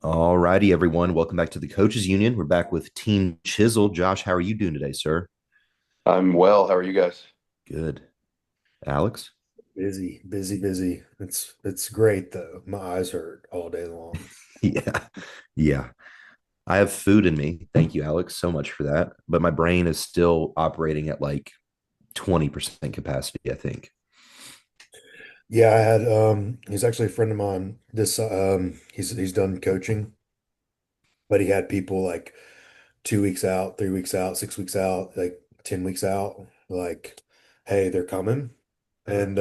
All righty, everyone. Welcome back to the Coaches Union. We're back with Team Chiseled. Josh, how are you doing today, sir? I'm well. How are you guys? Good. Alex? Busy, busy, busy. It's great though. My eyes hurt all day long. Yeah. Yeah. I have food in me. Thank you, Alex, so much for that. But my brain is still operating at like 20% capacity, I think. Yeah, I had he's actually a friend of mine. This he's done coaching, but he had people like 2 weeks out, 3 weeks out, 6 weeks out, like 10 weeks out, like, hey, they're coming. And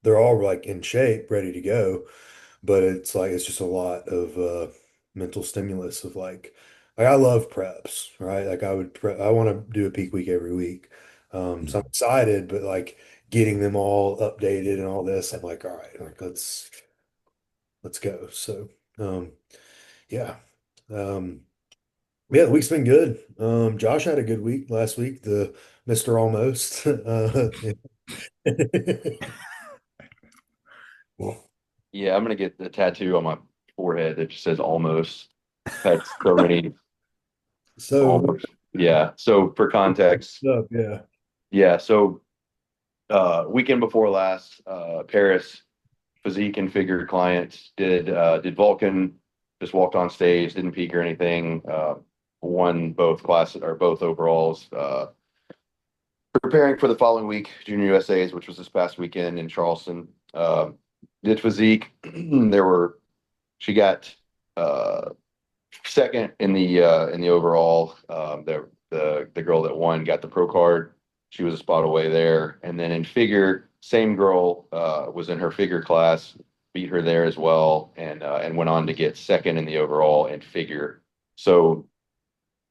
they're all like in shape, ready to go. But it's like it's just a lot of mental stimulus of like I love preps, right? Like I want to do a peak week every week. So I'm excited, but like getting them all updated and all this, I'm like, all right, like let's go. So um yeah. Um yeah, the week's been good. Josh had a good week last week, the Mr. Almost. Yeah, I'm gonna get the tattoo on my forehead that just says almost. Had so many So almost. Yeah. So for context, yeah. yeah. So weekend before last, Paris physique and figure client did Vulcan, just walked on stage, didn't peak or anything. Won both classes or both overalls. Preparing for the following week, Junior USA's, which was this past weekend in Charleston. Did physique. There were She got second in the overall. The girl that won got the pro card. She was a spot away there. And then in figure, same girl was in her figure class, beat her there as well, and went on to get second in the overall and figure. So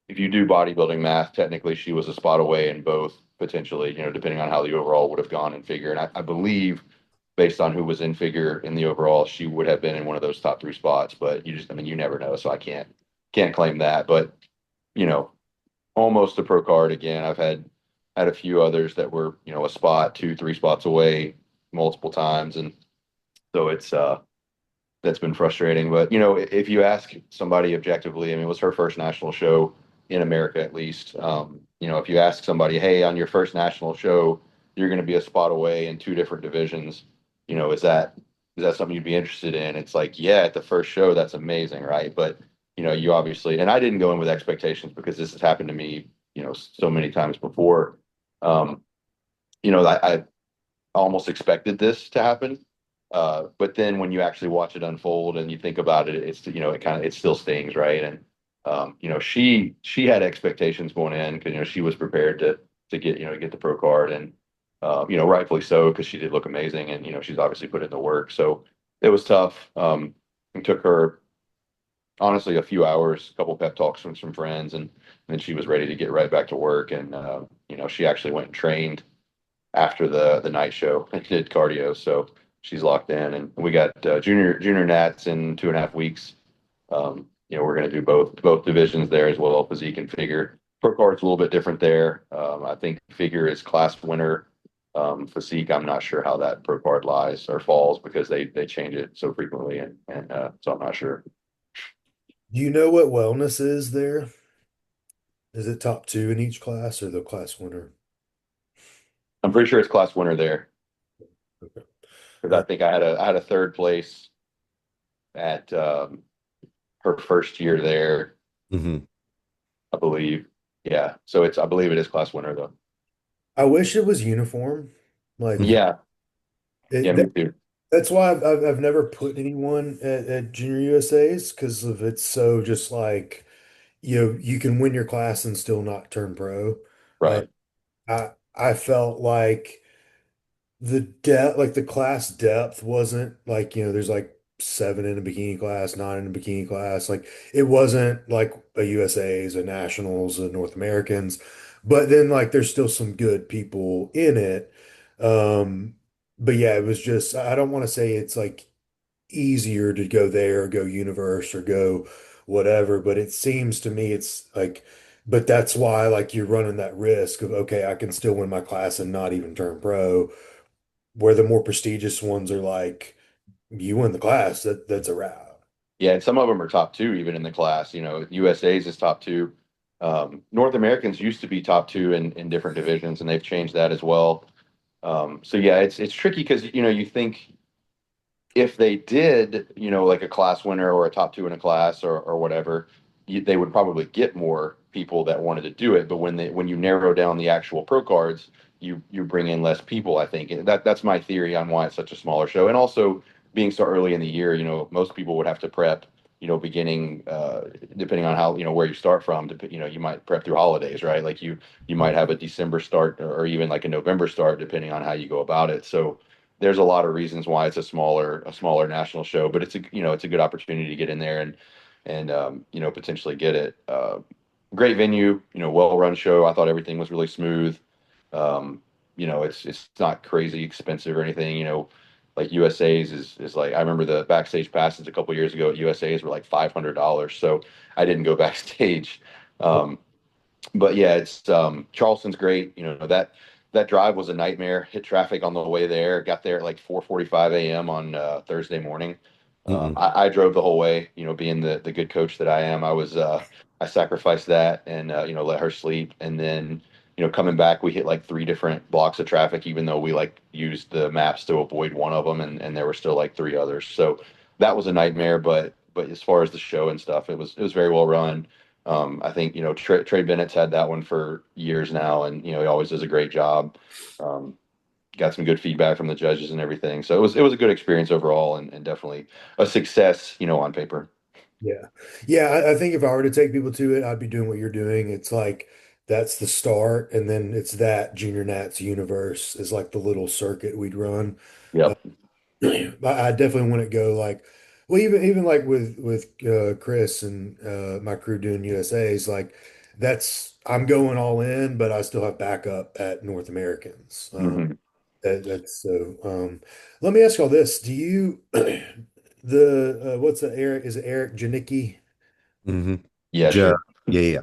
if you do bodybuilding math, technically she was a spot away in both potentially, depending on how the overall would have gone in figure. And I believe based on who was in figure in the overall, she would have been in one of those top three spots. But I mean, you never know. So I can't claim that. But, you know, almost a pro card again. I've had a few others that were, a spot, two, three spots away multiple times. And so that's been frustrating. But if you ask somebody objectively, I mean, it was her first national show in America at least. If you ask somebody, hey, on your first national show, you're going to be a spot away in two different divisions. Is that something you'd be interested in? It's like, yeah, at the first show, that's amazing, right? But you obviously, and I didn't go in with expectations because this has happened to me, so many times before. Um, I almost expected this to happen. But then when you actually watch it unfold and you think about it, it still stings, right? And she had expectations going in because she was prepared to get the pro card and rightfully so because she did look amazing and she's obviously put in the work. So it was tough. It took her honestly a few hours, a couple pep talks from some friends, and then she was ready to get right back to work. And she actually went and trained after the night show and did cardio. So she's locked in, and we got junior nats in 2.5 weeks. We're going to do both divisions there as well, physique and figure. Pro card's a little bit different there. I think figure is class winner. Physique, I'm not sure how that pro card lies or falls because they change it so frequently, and so I'm not sure. Do you know what wellness is there? Is it top two in each class or the class winner? I'm pretty sure it's class winner there Okay. because I Uh, think I had a third place at her first year there, Mhm. I believe. Yeah. So I believe it is class winner though. I wish it was uniform. Like Yeah. Yeah, it, me that, too. that's why I've never put anyone at Junior USA's because of it's so just like you can win your class and still not turn pro. Uh, Right. I felt like the depth, like the class depth wasn't like, there's like seven in a bikini class, nine in a bikini class. Like it wasn't like a USA's, a Nationals, a North Americans, but then like there's still some good people in it. Um, but yeah, it was just, I don't want to say it's like easier to go there or go universe or go whatever, but it seems to me it's like, but that's why like you're running that risk of, okay, I can still win my class and not even turn pro where the more prestigious ones are like, you win the class, that's a wrap. Yeah, and some of them are top two even in the class. You know, USA's is top two. North Americans used to be top two in different divisions, and they've changed that as well. So yeah, it's tricky because you know you think if they did, you know, like a class winner or a top two in a class or whatever, they would probably get more people that wanted to do it. But when you narrow down the actual pro cards, you bring in less people. I think and that's my theory on why it's such a smaller show. And also being so early in the year, you know, most people would have to prep. You know, beginning depending on how you know where you start from. You know, you might prep through holidays, right? Like you might have a December start or even like a November start, depending on how you go about it. So there's a lot of reasons why it's a smaller national show, but it's a you know it's a good opportunity to get in there and you know potentially get it. Great venue, you know, well run show. I thought everything was really smooth. Um, you know, it's not crazy expensive or anything. You know, like USA's is like I remember the backstage passes a couple years ago at USA's were like $500. So I didn't go backstage. Um, but yeah, it's Charleston's great. You know that drive was a nightmare. Hit traffic on the way there. Got there at like 4:45 a.m. on Thursday morning. Mm-mm. I drove the whole way. You know, being the good coach that I am, I sacrificed that and you know let her sleep. And then you know coming back, we hit like three different blocks of traffic, even though we like used the maps to avoid one of them, and there were still like three others. So that was a nightmare. But as far as the show and stuff, it was very well run. I think you know Trey Bennett's had that one for years now, and you know he always does a great job. Um, got some good feedback from the judges and everything, so it was a good experience overall, and definitely a success, you know, on paper. Yeah. Yeah, I think if I were to take people to it, I'd be doing what you're doing. It's like that's the start, and then it's that Junior Nats universe is like the little circuit we'd run. Uh, Yep. I definitely want to go like, well, even like with Chris and my crew doing USA's, like that's I'm going all in, but I still have backup at North Americans. Hmm. That's so. Let me ask you all this: Do you the what's the Eric? Is it Eric Janicki? Mm-hmm. Yeah, Ja- sure. yeah, yeah.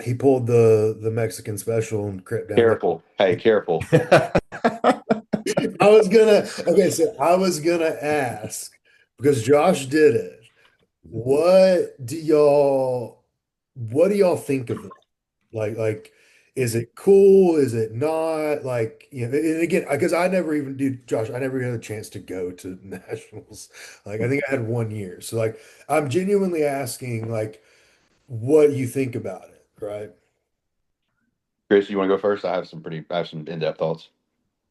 He pulled the Mexican special and crept down there. Careful. Hey, careful. I was gonna okay, so I was gonna ask because Josh did it. What do y'all think of that? Like is it cool? Is it not? Like, you know, and again, because I never even did, Josh, I never had a chance to go to nationals. Like I think I had 1 year. So like I'm genuinely asking like what you think about it, right? Chris, you want to go first? I have some in-depth thoughts.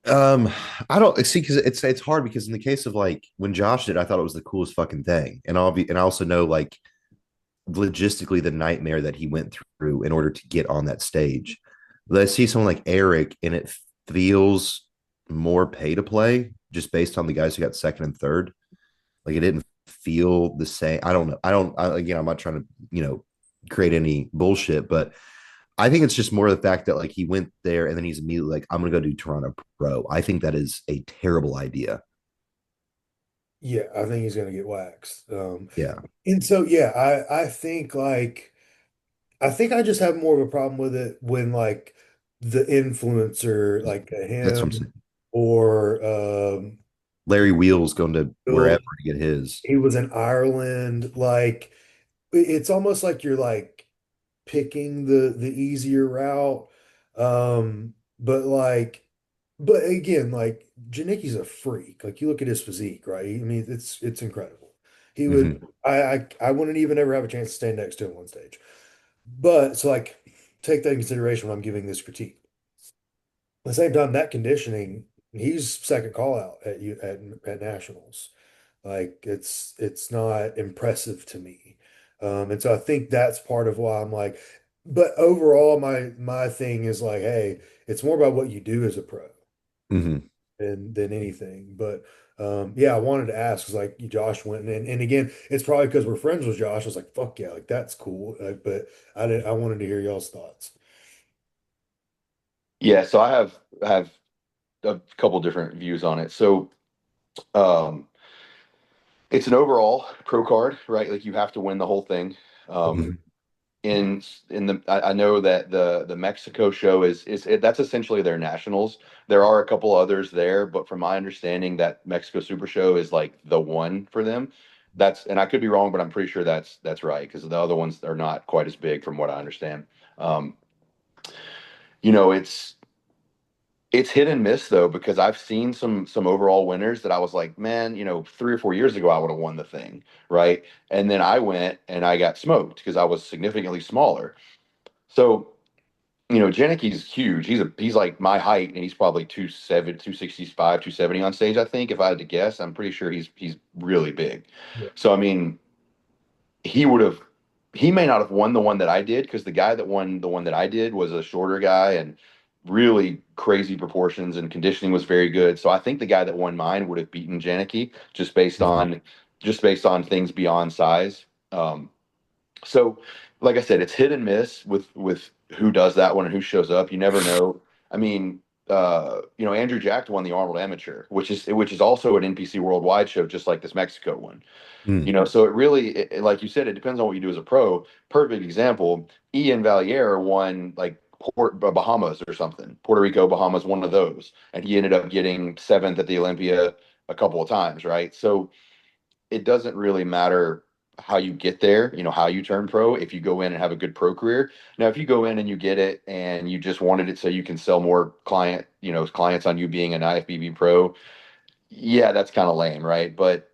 Um, I don't see because it's hard because in the case of like when Josh did, I thought it was the coolest fucking thing, and I also know like logistically the nightmare that he went through in order to get on that stage. Let's see someone like Eric, and it feels more pay to play just based on the guys who got second and third. Like it didn't feel the same. I don't know. Again, I'm not trying to, create any bullshit, but I think it's just more the fact that like he went there and then he's immediately like, I'm going to go do Toronto Pro. I think that is a terrible idea. Yeah, I think he's gonna get waxed. Yeah. And so yeah, I think like I think I just have more of a problem with it when like the influencer like That's what I'm him saying. or Larry Wheels going to wherever Bill, to get his. he was in Ireland. Like it's almost like you're like picking the easier route. But like but again, like Janicki's a freak. Like you look at his physique, right? I mean, it's incredible. He would Mm-hmm. I wouldn't even ever have a chance to stand next to him on stage. But so like take that in consideration when I'm giving this critique. At the same time, that conditioning, he's second call out at you at nationals. Like it's not impressive to me. And so I think that's part of why I'm like, but overall, my thing is like, hey, it's more about what you do as a pro Mm-hmm. than anything. But yeah, I wanted to ask because like Josh went and again, it's probably because we're friends with Josh. I was like, fuck yeah, like that's cool. But I wanted to hear y'all's thoughts. Yeah, so I have a couple different views on it. So um it's an overall pro card, right? Like you have to win the whole thing. Um, Mm-hmm. I know that the Mexico show that's essentially their nationals. There are a couple others there, but from my understanding, that Mexico Super Show is like the one for them. and I could be wrong, but I'm pretty sure that's right because the other ones are not quite as big from what I understand. Um, you know, it's hit and miss though because I've seen some overall winners that I was like, man, 3 or 4 years ago I would have won the thing, right? And then I went and I got smoked because I was significantly smaller. So, Janicki's huge. He's like my height, and he's probably 270, 265, 270 on stage. I think if I had to guess, I'm pretty sure he's really big. Yeah. So I mean, he would have he may not have won the one that I did because the guy that won the one that I did was a shorter guy and really crazy proportions and conditioning was very good. So I think the guy that won mine would have beaten Janicki Mhm. just based on things beyond size. So like I said, it's hit and miss with who does that one and who shows up. You never know. I mean, Andrew Jack won the Arnold Amateur, which is also an NPC Worldwide show, just like this Mexico one. Mm. So it really, like you said, it depends on what you do as a pro. Perfect example, Ian Valier won like Bahamas or something, Puerto Rico, Bahamas, one of those, and he ended up getting seventh at the Olympia a couple of times, right? So it doesn't really matter how you get there, how you turn pro if you go in and have a good pro career. Now, if you go in and you get it and you just wanted it so you can sell more clients on you being an IFBB pro, yeah, that's kind of lame, right? But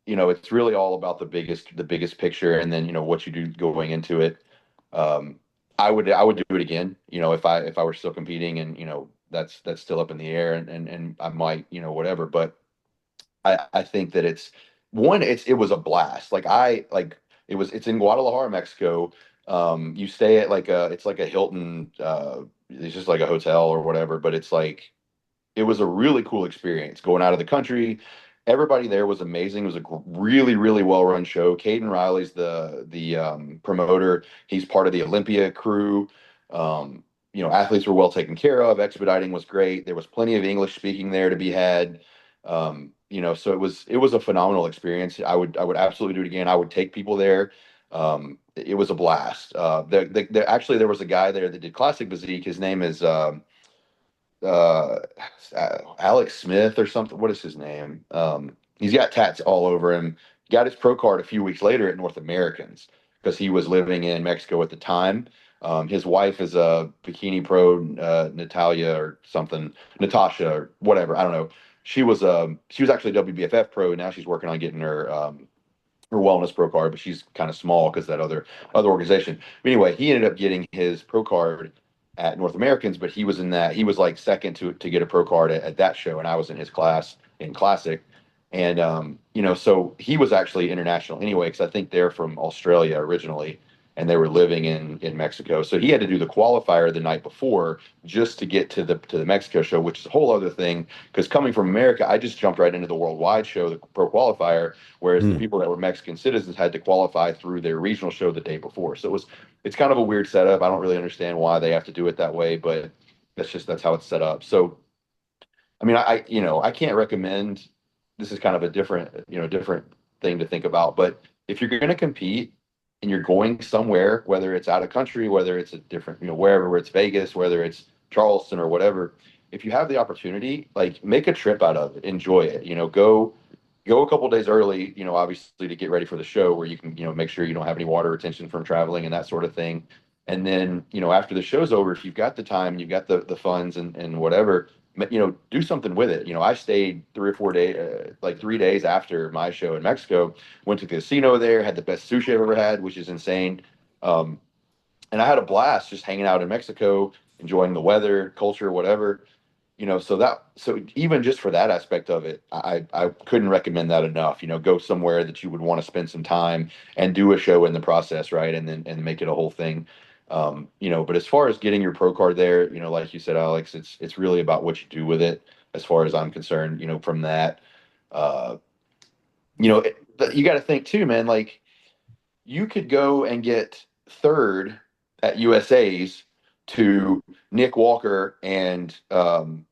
it's really all about the biggest picture, and then what you do going into it. Um, I would do it again, if I were still competing, and that's still up in the air, and I might, whatever. But I think that it was a blast. It's in Guadalajara, Mexico. You stay at it's like a Hilton. It's just like a hotel or whatever, but it was a really cool experience going out of the country. Everybody there was amazing. It was a really, really well run show. Caden Riley's the promoter. He's part of the Olympia crew. Athletes were well taken care of. Expediting was great. There was plenty of English speaking there to be had. So it was a phenomenal experience. I would absolutely do it again. I would take people there. It was a blast. Actually there was a guy there that did classic physique. His name is uh Alex Smith or something. What is his name? He's got tats all over him. Got his pro card a few weeks later at North Americans because he was living in Mexico at the time. His wife is a bikini pro, Natalia or something, Natasha or whatever. I don't know. She was actually a WBFF pro, and now she's working on getting her wellness pro card, but she's kind of small because that other organization. But anyway, he ended up getting his pro card at North Americans, but he was like second to get a pro card at that show, and I was in his class in classic. And so he was actually international anyway, because I think they're from Australia originally, and they were living in Mexico. So he had to do the qualifier the night before just to get to the Mexico show, which is a whole other thing. Because coming from America, I just jumped right into the worldwide show, the pro qualifier, whereas the Mm. people that were Mexican citizens had to qualify through their regional show the day before. So it's kind of a weird setup. I don't really understand why they have to do it that way, but that's how it's set up. So I mean, I can't recommend. This is kind of a different thing to think about. But if you're going to compete and you're going somewhere, whether it's out of country, whether it's a different, wherever, where it's Vegas, whether it's Charleston or whatever, if you have the opportunity, like make a trip out of it, enjoy it. Go a couple days early. Obviously to get ready for the show, where you can, make sure you don't have any water retention from traveling and that sort of thing. And then, after the show's over, if you've got the time, you've got the funds and whatever, do something with it. I stayed 3 or 4 days, like 3 days after my show in Mexico, went to the casino there, had the best sushi I've ever had, which is insane. Um, and I had a blast just hanging out in Mexico, enjoying the weather, culture, whatever. So even just for that aspect of it, I couldn't recommend that enough. Go somewhere that you would want to spend some time and do a show in the process, right? And make it a whole thing. But as far as getting your pro card there, like you said, Alex, it's really about what you do with it, as far as I'm concerned. From that, uh, you got to think too, man. Like you could go and get third at USA's to Nick Walker and the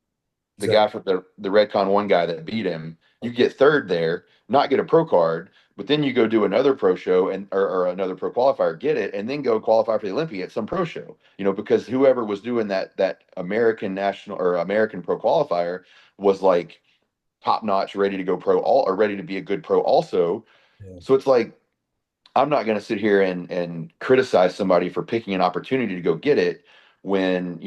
Zach. guy from the Redcon one guy that beat him. You get third there, not get a pro card, but then you go do another pro show or another pro qualifier, get it, and then go qualify for the Olympia at some pro show. Because whoever was doing that American national or American pro qualifier was like top notch, ready to go pro all or ready to be a good pro also. Yeah. So it's like I'm not going to sit here and criticize somebody for picking an opportunity to go get it when,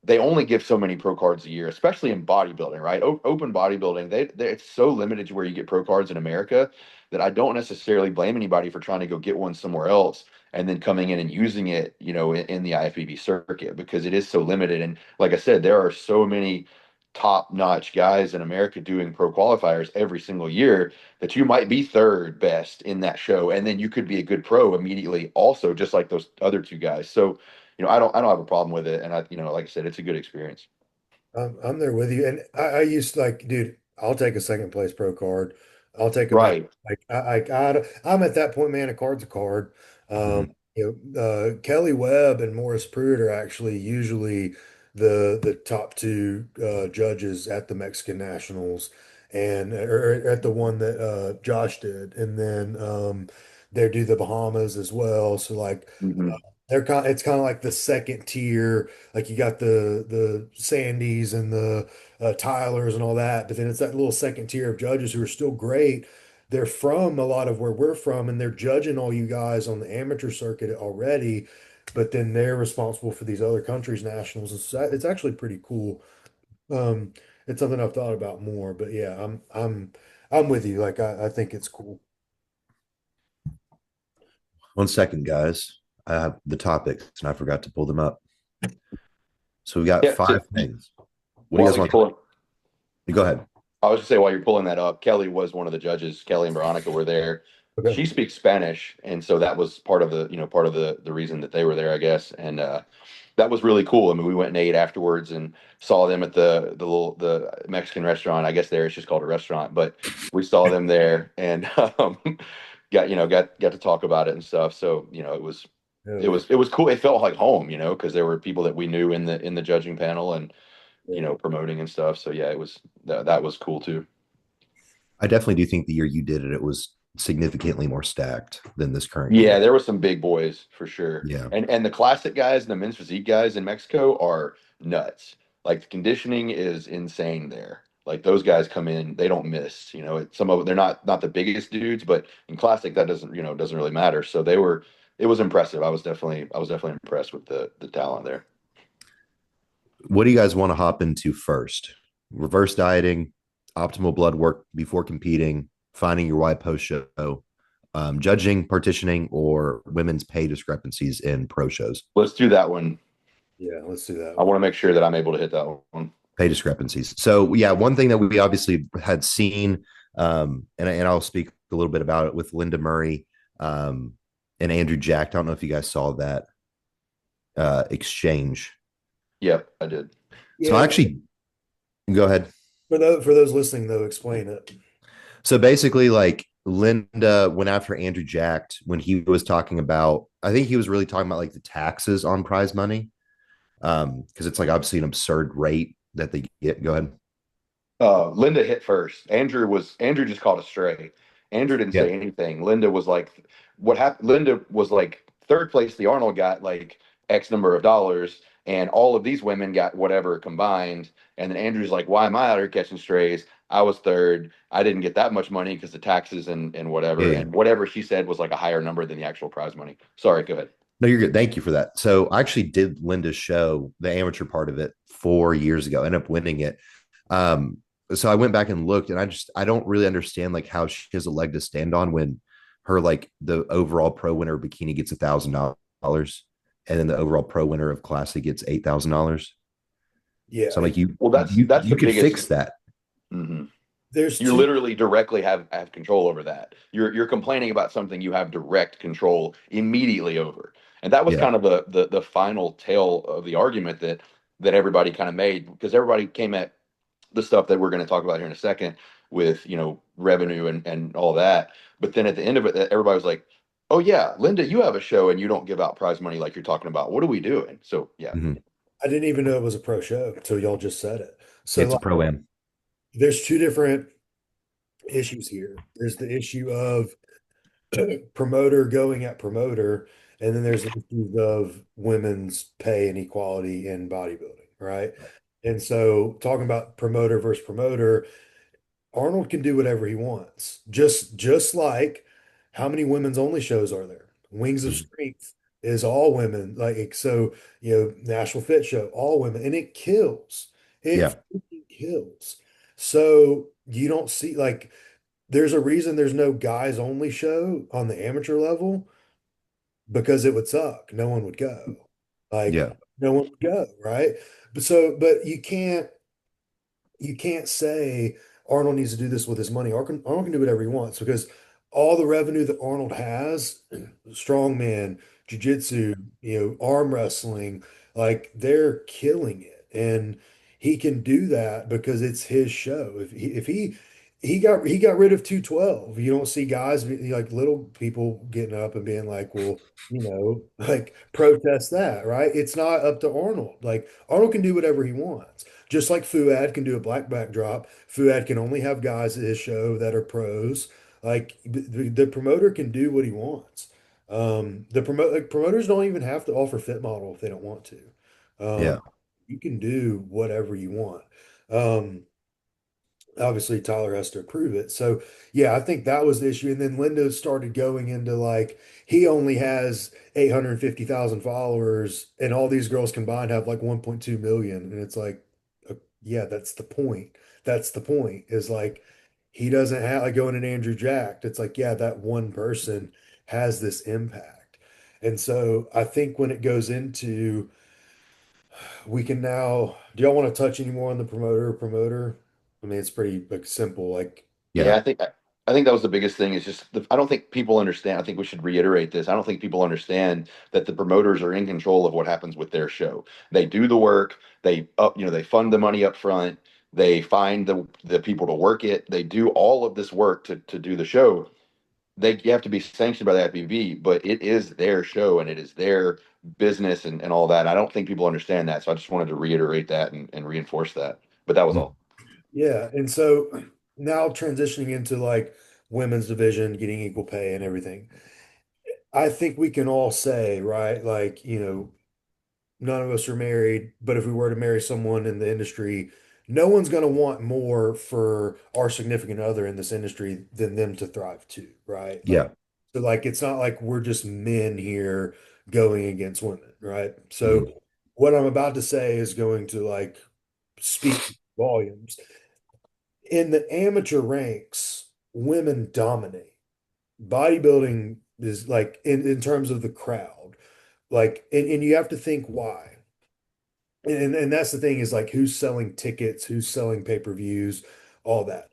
they only give so many pro cards a year, especially in bodybuilding, right? Open bodybuilding, it's so limited to where you get pro cards in America that I don't necessarily blame anybody for trying to go get one somewhere else and then coming in and using it, in the IFBB circuit because it is so limited. And like I said, there are so many top-notch guys in America doing pro qualifiers every single year that you might be third best in that show, and then you could be a good pro immediately, also, just like those other two guys. So I don't have a problem with it. And like I said, it's a good experience. I'm there with you. And I used to like, dude, I'll take a second place pro card. I'll take a match. Right. Like I'm at that point, man, a card's a card. Mhm. Kelly Webb and Morris Pruitt are actually usually the top two judges at the Mexican Nationals and or at the one that Josh did. And then they do the Bahamas as well. So like Hmm. it's kind of like the second tier. Like you got the Sandys and the Tylers and all that, but then it's that little second tier of judges who are still great. They're from a lot of where we're from, and they're judging all you guys on the amateur circuit already, but then they're responsible for these other countries' nationals. It's actually pretty cool. Um, it's something I've thought about more, but yeah, I'm with you. Like I think it's cool. 1 second, guys. I have the topics and I forgot to pull them up. So we got Yeah. So five things. What do you while guys he's want? pulling, You go ahead. I was just say while you're pulling that up, Kelly was one of the judges. Kelly and Veronica were there. Okay. She speaks Spanish, and so that was part of the reason that they were there, I guess. And that was really cool. I mean, we went and ate afterwards and saw them at the Mexican restaurant. I guess there it's just called a restaurant, but we saw them there and got to talk about it and stuff. So it was Oh it yeah. was it was cool. It felt like home, because there were people that we knew in the judging panel and Yeah. promoting and stuff. So yeah, it was that was cool too. I definitely do think the year you did it, it was significantly more stacked than this current Yeah, year. there were some big boys for sure. Yeah. And the classic guys and the men's physique guys in Mexico are nuts. Like the conditioning is insane there. Like those guys come in, they don't miss. Some of they're not the biggest dudes, but in classic that doesn't really matter. So it was impressive. I was definitely impressed with the talent there. What do you guys want to hop into first? Reverse dieting, optimal blood work before competing, finding your why post show, judging, partitioning, or women's pay discrepancies in pro shows. Let's do that one. Yeah, let's do that I one. want to make sure that I'm able to hit that one. Pay discrepancies. So yeah, one thing that we obviously had seen, and I'll speak a little bit about it with Linda Murray and Andrew Jack. I don't know if you guys saw that exchange. Yep, I did. So I Yeah, actually go ahead. for those listening though, explain it. So basically, like Linda went after Andrew Jacked when he was talking about, I think he was really talking about like the taxes on prize money. Because it's like obviously an absurd rate that they get. Go ahead. Linda hit first. Andrew just caught a stray. Andrew didn't Yeah. say anything. Linda was like, what happened? Linda was like third place. The Arnold got like X number of dollars, and all of these women got whatever combined. And then Andrew's like, why am I out here catching strays? I was third. I didn't get that much money because the taxes and whatever. Yeah. And whatever she said was like a higher number than the actual prize money. Sorry, go ahead. No, you're good. Thank you for that. So I actually did Linda's show, the amateur part of it, 4 years ago. Ended up winning it. Um, so I went back and looked, and I don't really understand like how she has a leg to stand on when her like the overall pro winner of bikini gets $1,000, and then the overall pro winner of classic gets $8,000. Yeah, So I'm like, you Well, that's you that's you the could biggest. fix that. Mhm. there's You two. literally directly have control over that. You're complaining about something you have direct control immediately over. And that was Yeah. kind of the final tail of the argument that everybody kind of made because everybody came at the stuff that we're going to talk about here in a second with, revenue and all that. But then at the end of it, everybody was like, "Oh yeah, Linda, you have a show and you don't give out prize money like you're talking about. What are we doing?" So, yeah. Mhm. I didn't even know it was a pro show until y'all just said it. So It's a like, pro am. there's two different issues here. There's the issue of promoter going at promoter, and then there's the issues of women's pay and equality in bodybuilding, right? And so talking about promoter versus promoter, Arnold can do whatever he wants. Just like how many women's only shows are there? Wings of Mhm. Strength is all women. Like so, Nashville Fit Show, all women, and it kills. It Yeah. freaking kills. So you don't see like there's a reason there's no guys only show on the amateur level because it would suck. No one would go. Like Yeah. no one would go, right? But you can't say Arnold needs to do this with his money. Arnold can do whatever he wants because all the revenue that Arnold has, strongman, jujitsu, arm wrestling, like they're killing it. And he can do that because it's his show. If he got rid of 212, you don't see guys like little people getting up and being like, well, like protest that, right? It's not up to Arnold. Like Arnold can do whatever he wants. Just like Fuad can do a black backdrop, Fuad can only have guys at his show that are pros. Like the promoter can do what he wants. Promoters don't even have to offer fit model if they don't want to. Yeah. You can do whatever you want. Um, Obviously Tyler has to approve it. So yeah, I think that was the issue. And then Lindo started going into like he only has 850,000 followers and all these girls combined have like 1.2 million. And it's like, yeah, that's the point. That's the point is like he doesn't have like going in Andrew Jacked. It's like, yeah, that one person has this impact. And so I think when it goes into we can now, do y'all want to touch any more on the promoter? I mean, it's pretty like simple. Like, Yeah, Yeah. I think that was the biggest thing is just I don't think people understand. I think we should reiterate this. I don't think people understand that the promoters are in control of what happens with their show. They do the work, they fund the money up front, they find the people to work it, they do all of this work to do the show. You have to be sanctioned by the IPV, but it is their show and it is their business and all that. I don't think people understand that. So I just wanted to reiterate that and reinforce that. But that was Mhm. all. yeah. And so now transitioning into like women's division, getting equal pay and everything. I think we can all say, right? Like, none of us are married, but if we were to marry someone in the industry, no one's going to want more for our significant other in this industry than them to thrive too, right? Like, Yeah. so like it's not like we're just men here going against women, right? So Mhm. what I'm about to say is going to like speak volumes. In the amateur ranks, women dominate. Bodybuilding is like in terms of the crowd, like, and you have to think why. And that's the thing is like who's selling tickets, who's selling pay-per-views, all that.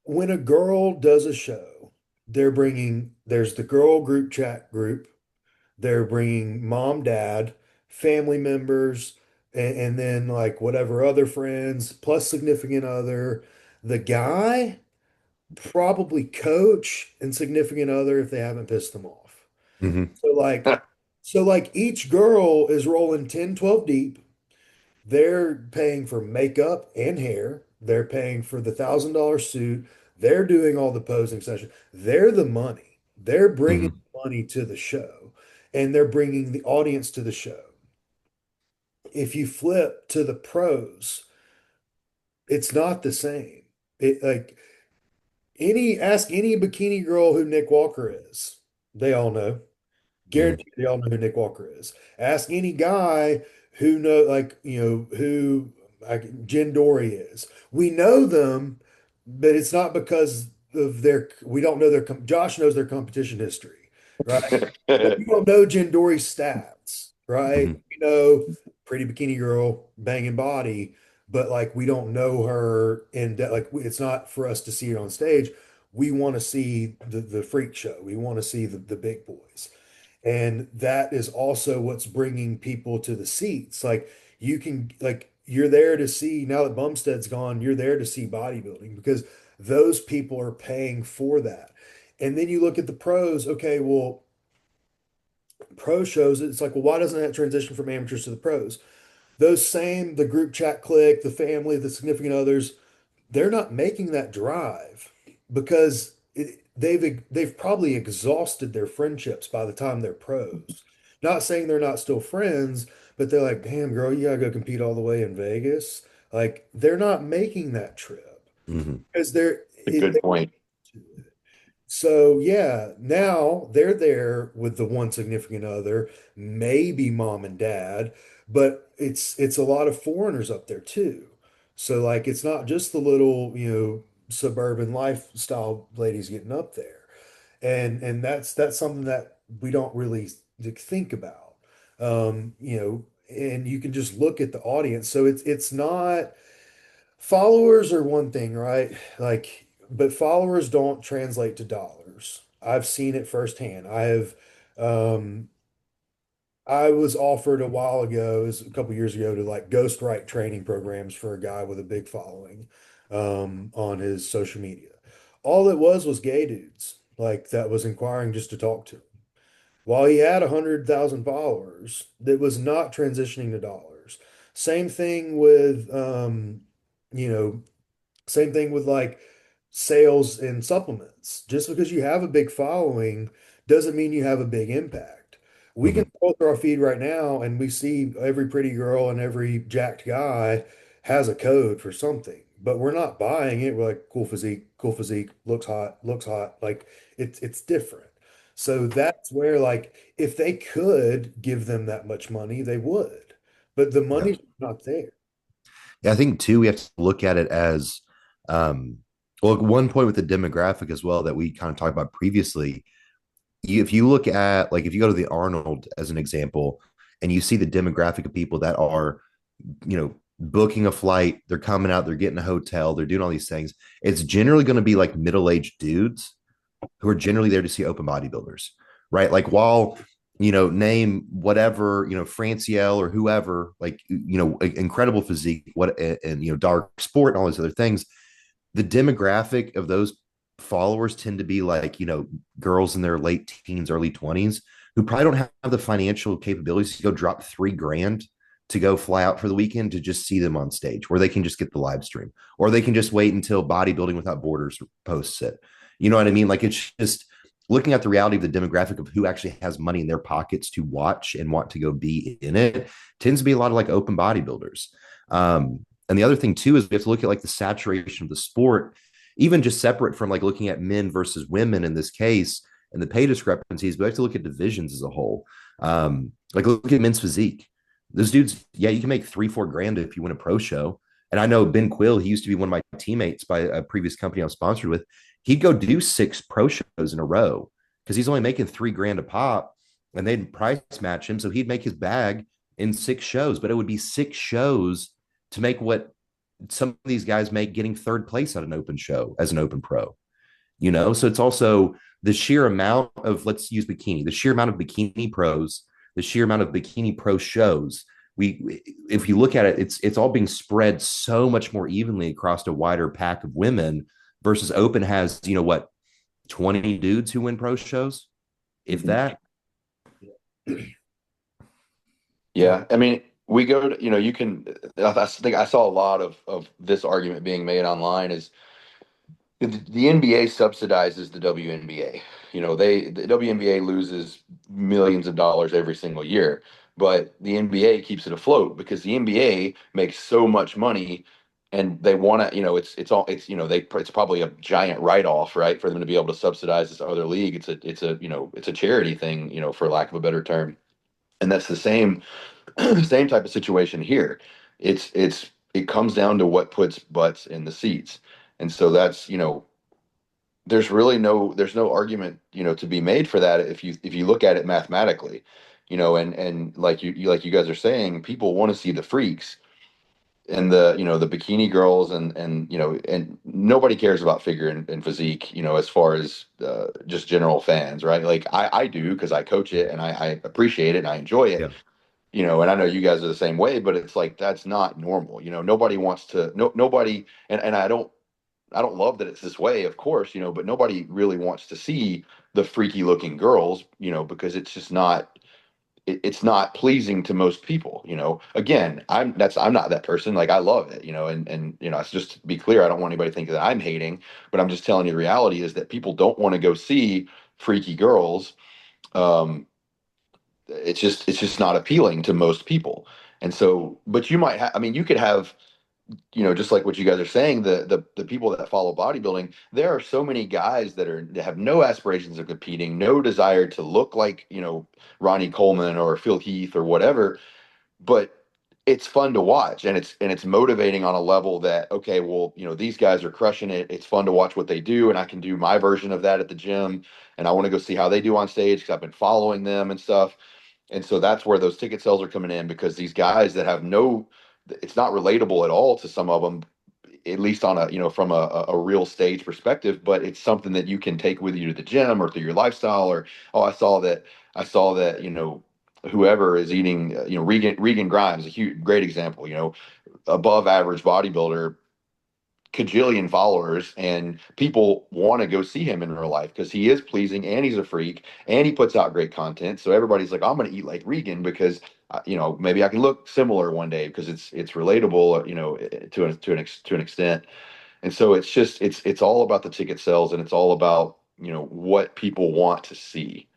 When a girl does a show, there's the girl group chat group, they're bringing mom, dad, family members, and then like whatever other friends, plus significant other. The guy, probably coach and significant other if they haven't pissed them off. Mhm. So like, so like each girl is rolling 10, 12 deep. They're paying for makeup and hair. They're paying for the $1,000 suit. They're doing all the posing session. They're the money. They're bringing Mhm. money to the show and they're bringing the audience to the show. If you flip to the pros, it's not the same. It like ask any bikini girl who Nick Walker is. They all know. Mhm. Guarantee they all know who Nick Walker is. Ask any guy who know, like, who like Jen Dory is. We know them, but it's not because of we don't know Josh knows their competition history, right? But we don't know Jen Dory's stats, right? Mhm. We know pretty bikini girl, banging body, but like we don't know her like it's not for us to see it on stage. We want to see the freak show. We want to see the big boys. And that is also what's bringing people to the seats. Like you're there to see, now that Bumstead's gone, you're there to see bodybuilding because those people are paying for that. And then you look at the pros, okay, well, pro shows, it's like, well, why doesn't that transition from amateurs to the pros? The group chat click, the family, the significant others, they're not making that drive because they've probably exhausted their friendships by the time they're pros. Not saying they're not still friends, but they're like, damn, girl, you gotta go compete all the way in Vegas. Like they're not making that trip. Hmm. because they're A good point. so yeah, now they're there with the one significant other, maybe mom and dad, but it's a lot of foreigners up there too. So like it's not just the little, suburban lifestyle ladies getting up there. And that's something that we don't really think about. And you can just look at the audience. So it's not followers are one thing, right? Like, but followers don't translate to dollars. I've seen it firsthand. Um, I was offered a while ago, it was a couple years ago, to like ghostwrite training programs for a guy with a big following, on his social media. All it was gay dudes like that was inquiring just to talk to him. While he had 100,000 followers, that was not transitioning to dollars. Same thing with, you know, same thing with like sales and supplements. Just because you have a big following doesn't mean you have a big impact. We can Hmm. scroll through our feed right now and we see every pretty girl and every jacked guy has a code for something, but we're not buying it. We're like, cool physique, looks hot. Like it's different. So that's where like if they could give them that much money, they would. But the Yeah. money's not there. Yeah, I think too we have to look at it as um well, one point with the demographic as well that we kind of talked about previously. If you look at like if you go to the Arnold as an example and you see the demographic of people that are, booking a flight, they're coming out, they're getting a hotel, they're doing all these things, it's generally going to be like middle-aged dudes who are generally there to see open bodybuilders, right? Like while name whatever, Franciel or whoever, like incredible physique, what and dark sport and all these other things, the demographic of those followers tend to be like girls in their late teens, early 20s who probably don't have the financial capabilities to go drop 3 grand to go fly out for the weekend to just see them on stage, where they can just get the live stream, or they can just wait until Bodybuilding Without Borders posts it. You know what I mean? Like it's just looking at the reality of the demographic of who actually has money in their pockets to watch and want to go be in it tends to be a lot of like open bodybuilders. And the other thing too is we have to look at like the saturation of the sport, even just separate from like looking at men versus women in this case and the pay discrepancies. But we have to look at divisions as a whole. Like look at men's physique. Those dudes, yeah, you can make 3-4 grand if you win a pro show. And I know Ben Quill, he used to be one of my teammates by a previous company I was sponsored with. He'd go do 6 pro shows in a row because he's only making 3 grand a pop, and they'd price match him. So he'd make his bag in 6 shows, but it would be 6 shows to make what some of these guys make getting third place at an open show as an open pro. So it's also the sheer amount of, let's use bikini, the sheer amount of bikini pros, the sheer amount of bikini pro shows. If you look at it, it's all being spread so much more evenly across a wider pack of women versus open has, what, 20 dudes who win pro shows, if Mhm. that. Oh, Yeah, I mean, we go to, you can, I think I saw a lot of this argument being made online is the NBA subsidizes the WNBA. The WNBA loses millions of dollars every single year, but the NBA keeps it afloat because the NBA makes so much money and they want to, it's all, it's, it's probably a giant write-off, right? For them to be able to subsidize this other league. It's a charity thing, for lack of a better term. And that's the same same type of situation here. It comes down to what puts butts in the seats. And so that's, there's no argument, to be made for that if you look at it mathematically, and like you guys are saying, people want to see the freaks and the bikini girls and nobody cares about figure and physique, as far as just general fans, right? Like I do because I coach it and I appreciate it and I enjoy it, Yeah. and I know you guys are the same way, but it's like that's not normal. Nobody wants to nobody, and I don't love that it's this way, of course, but nobody really wants to see the freaky looking girls, because it's just not it's not pleasing to most people. Again, I'm not that person. Like I love it, and it's just to be clear, I don't want anybody to think that I'm hating, but I'm just telling you the reality is that people don't want to go see freaky girls. Um, it's just not appealing to most people. And so, but you might have, I mean, you could have just like what you guys are saying, the people that follow bodybuilding, there are so many guys that have no aspirations of competing, no desire to look like, Ronnie Coleman or Phil Heath or whatever, but it's fun to watch, and it's motivating on a level that, okay, well, these guys are crushing it. It's fun to watch what they do, and I can do my version of that at the gym, and I want to go see how they do on stage because I've been following them and stuff. And so that's where those ticket sales are coming in, because these guys that have no, it's not relatable at all to some of them, at least on a, from a real stage perspective, but it's something that you can take with you to the gym or through your lifestyle. Or, oh, I saw that, whoever is eating, Regan Grimes, a huge, great example, above average bodybuilder, cajillion followers, and people want to go see him in real life because he is pleasing and he's a freak and he puts out great content. So everybody's like, I'm going to eat like Regan because maybe I can look similar one day, because it's relatable, to an extent. And so it's all about the ticket sales, and it's all about what people want to see.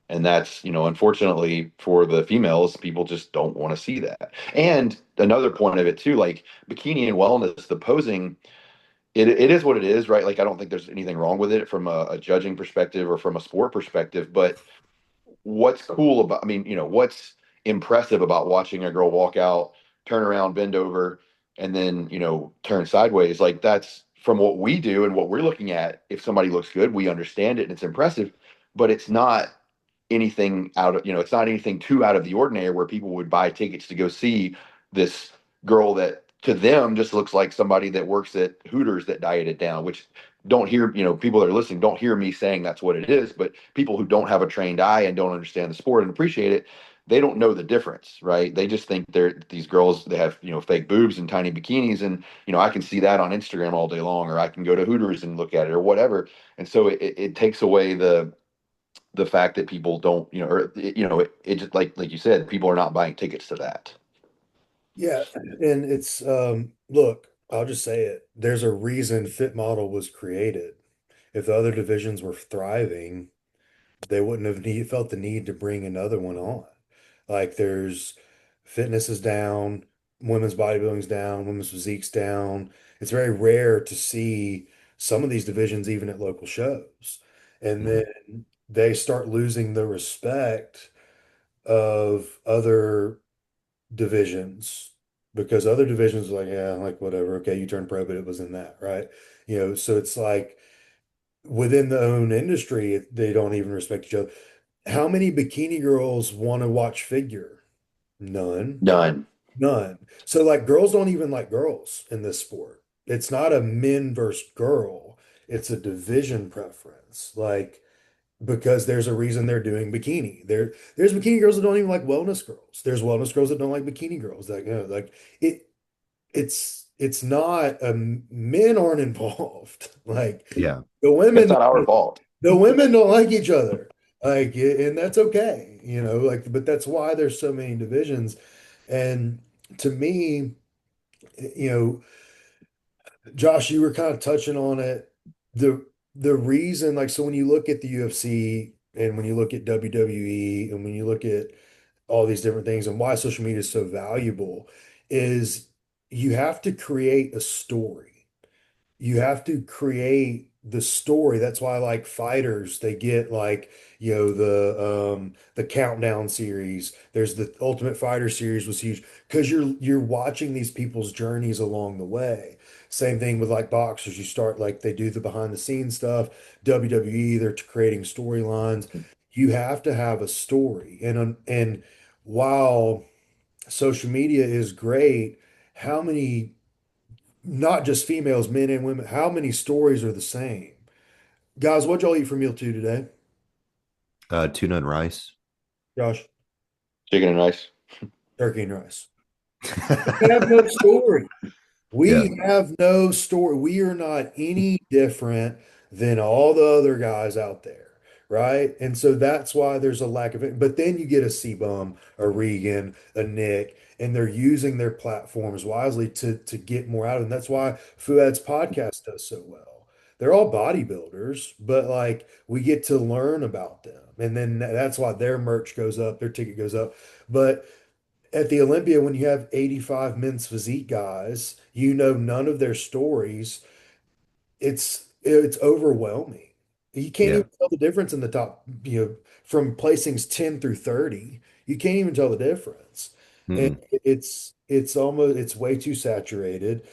And that's, unfortunately for the females, people just don't want to see that. And another point of it too, like bikini and wellness, the posing, it is what it is, right? Like, I don't think there's anything wrong with it from a judging perspective or from a sport perspective. But what's cool about, I mean, what's impressive about watching a girl walk out, turn around, bend over, and then, turn sideways? Like, that's from what we do and what we're looking at. If somebody looks good, we understand it and it's impressive, but it's not anything out of, it's not anything too out of the ordinary where people would buy tickets to go see this girl that to them just looks like somebody that works at Hooters that dieted down. Which, don't hear, people that are listening, don't hear me saying that's what it is, but people who don't have a trained eye and don't understand the sport and appreciate it, they don't know the difference, right? They just think these girls, they have, fake boobs and tiny bikinis, and I can see that on Instagram all day long, or I can go to Hooters and look at it or whatever. And so it takes away the fact that people don't, or it just, like you said, people are not buying tickets to that. Yeah, and it's look, I'll just say it. There's a reason Fit Model was created. If the other divisions were thriving, they wouldn't have felt the need to bring another one on. Like there's fitness is down, women's bodybuilding's down, women's physique's down. It's very rare to see some of these divisions even at local shows. And Mhm. then they start losing the respect of other divisions because other divisions are like, yeah, like whatever. Okay, you turned pro, but it was in that, right? So it's like within the own industry, they don't even respect each other. How many bikini girls want to watch figure? None. Done. None. So like girls don't even like girls in this sport. It's not a men versus girl. It's a division preference. Like because there's a reason they're doing bikini. There's bikini girls that don't even like wellness girls. There's wellness girls that don't like bikini girls. Like, like it it's not men aren't involved. Like Yeah. the It's women not our fault. the women don't like each other. Like, and that's okay, like, but that's why there's so many divisions. And to me, you know, Josh, you were kind of touching on it. The the reason, like, so when you look at the UFC and when you look at WWE and when you look at all these different things and why social media is so valuable is you have to create a story. You have to create the story. That's why like fighters, they get like, the countdown series. There's the Ultimate Fighter series was huge because you're watching these people's journeys along the way. Same thing with like boxers. You start like they do the behind the scenes stuff. WWE, they're creating storylines. You have to have a story. And while social media is great, how many not just females, men and women, how many stories are the same? Guys, what'd y'all eat for meal two today? Tuna and rice. Josh, Chicken and rice. turkey and rice. We have no story. Yeah. We have no story. We are not any different than all the other guys out there, right? And so that's why there's a lack of it. But then you get a C-Bum, a Regan, a Nick, and they're using their platforms wisely to get more out of them. That's why Fuad's podcast does so well. They're all bodybuilders, but like we get to learn about them. And then that's why their merch goes up, their ticket goes up. But at the Olympia, when you have 85 men's physique guys, you know none of their stories. It's overwhelming. You can't Yeah. even tell the difference in the top, from placings 10 through 30. You can't even tell the difference. And Mm-mm. it's way too saturated.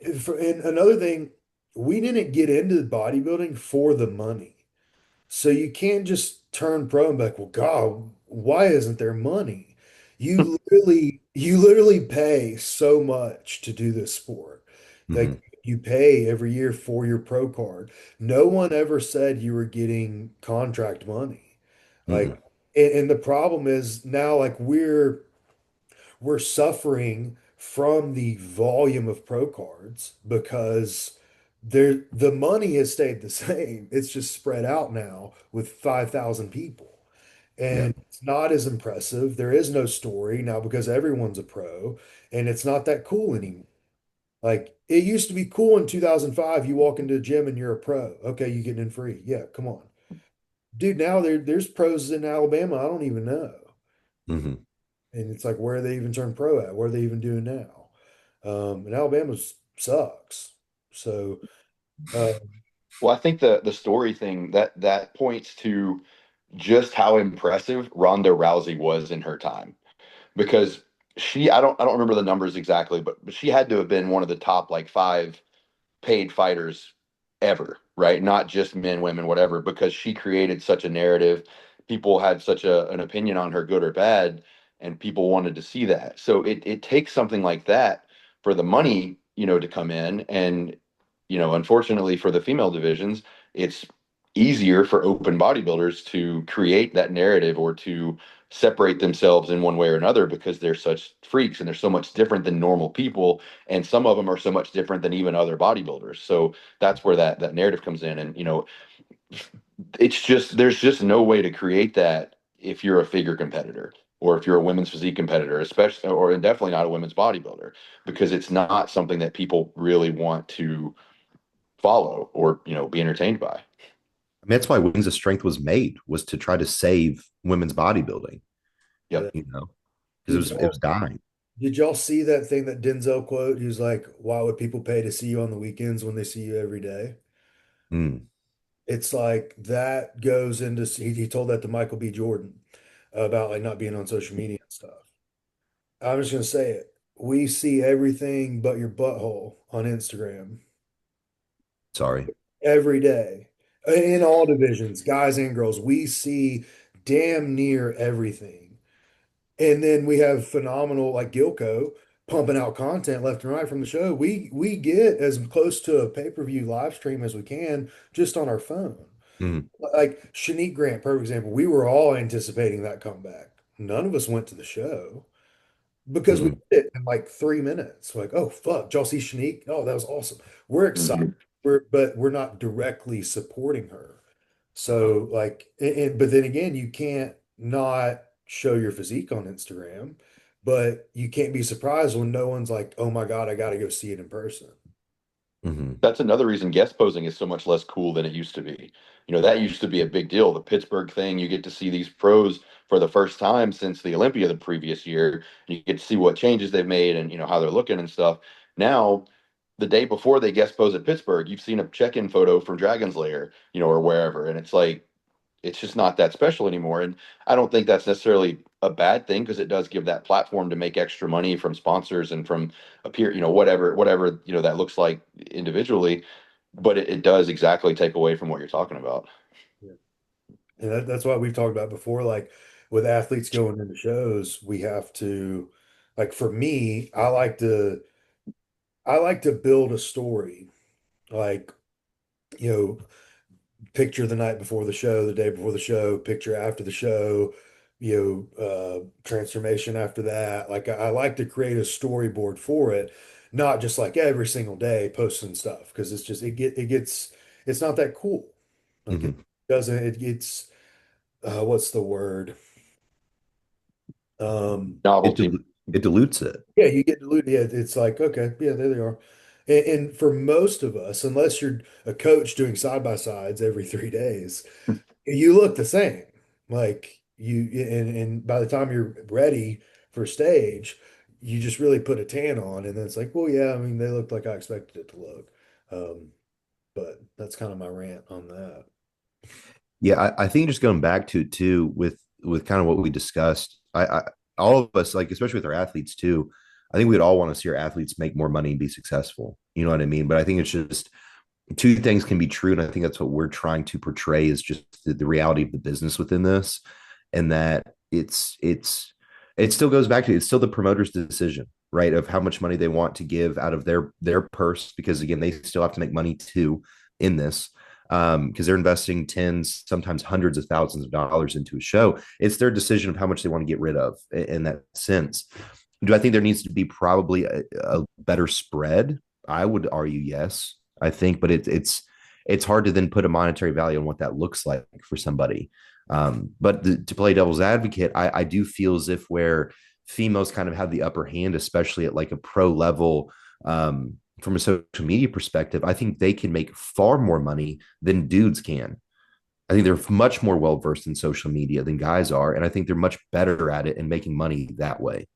And another thing, we didn't get into bodybuilding for the money. So you can't just turn pro and be like, well, God, why isn't there money? You literally pay so much to do this sport. Like Mm-hmm. you pay every year for your pro card. No one ever said you were getting contract money. Like, Mm-mm. and the problem is now, like we're suffering from the volume of pro cards because the money has stayed the same. It's just spread out now with 5,000 people. Yeah. And it's not as impressive. There is no story now because everyone's a pro, and it's not that cool anymore. Like it used to be cool in 2005. You walk into a gym and you're a pro. Okay, you getting in free. Yeah, come on. Dude, now there's pros in Alabama I don't even know. Mm-hmm. And it's like, where are they even turned pro at? What are they even doing now? And Alabama sucks. So, uh, Well, I think the story thing that points to just how impressive Ronda Rousey was in her time because I don't remember the numbers exactly, but she had to have been one of the top like five paid fighters ever, right? Not just men, women, whatever, because she created such a narrative. People had such an opinion on her, good or bad, and people wanted to see that. So it takes something like that for the money, to come in. And, unfortunately for the female divisions, it's easier for open bodybuilders to create that narrative or to separate themselves in one way or another because they're such freaks and they're so much different than normal people, and some of them are so much different than even other bodybuilders. So that's where that narrative comes in. And it's just there's just no way to create that if you're a figure competitor or if you're a women's physique competitor, especially, or definitely not a women's bodybuilder, because it's not something that people really want to follow or be entertained by. I mean, that's why Wings of Strength was made, was to try to save women's bodybuilding, yeah. Yep. you know, because Did it was y'all dying. did y'all see that thing that Denzel quote? He was like, "Why would people pay to see you on the weekends when they see you every day?" Mm, It's like that goes into he told that to Michael B. Jordan about like not being on social media and stuff. I'm just gonna say it. We see everything but your butthole on Instagram sorry. every day in all divisions, guys and girls. We see damn near everything. And then we have phenomenal like Gilco pumping out content left and right from the show. We get as close to a pay-per-view live stream as we can just on our phone. Mm, Like Shanique Grant, perfect example. We were all anticipating that comeback. None of us went to the show because we mm, did it in like 3 minutes. Like, oh fuck, did y'all see Shanique? Oh, that was awesome. We're excited, Mhm. but we're not directly supporting her. So like, but then again, you can't not show your physique on Instagram, but you can't be surprised when no one's like, oh my God, I got to go see it in person. mm, That's another reason guest posing is so much less cool than it used to be. That used to be a big deal. The Pittsburgh thing, you get to see these pros for the first time since the Olympia the previous year. And you get to see what changes they've made and how they're looking and stuff. Now, the day before they guest pose at Pittsburgh, you've seen a check-in photo from Dragon's Lair, or wherever, and it's like it's just not that special anymore. And I don't think that's necessarily a bad thing because it does give that platform to make extra money from sponsors and from appear, whatever, that looks like individually. But it does exactly take away from what you're talking about. Yeah. And that's why we've talked about before, like with athletes going into shows, we have to, like for me, I like to build a story. Like, you know, picture the night before the show, the day before the show, picture after the show, transformation after that. Like I like to create a storyboard for it, not just like every single day posting stuff because it's just it's not that cool. Like it mm. doesn't it gets what's the word? Um It Novelty. dil- it dilutes it. yeah, you get diluted. Yeah, it's like, okay, yeah, there they are. And for most of us, unless you're a coach doing side by sides every 3 days, you look the same. Like and by the time you're ready for stage. You just really put a tan on, and then it's like, well, yeah, I mean, they looked like I expected it to look. Um, but that's kind of my rant on that. Yeah, I think just going back to it too with kind of what we discussed, all of us, like especially with our athletes too, I think we'd all want to see our athletes make more money and be successful. You know what I mean? But I think it's just two things can be true, and I think that's what we're trying to portray is just the reality of the business within this, and that it still goes back to it's still the promoter's decision, right, of how much money they want to give out of their purse, because again, they still have to make money too in this, because they're investing tens, sometimes hundreds of thousands of dollars into a show. It's their decision of how much they want to get rid of in that sense. Do I think there needs to be probably a better spread? I would argue yes. I think, but it's hard to then put a monetary value on what that looks like for somebody. But to play devil's advocate, I do feel as if where females kind of have the upper hand, especially at like a pro level, from a social media perspective, I think they can make far more money than dudes can. I think they're much more well versed in social media than guys are, and I think they're much better at it and making money that way.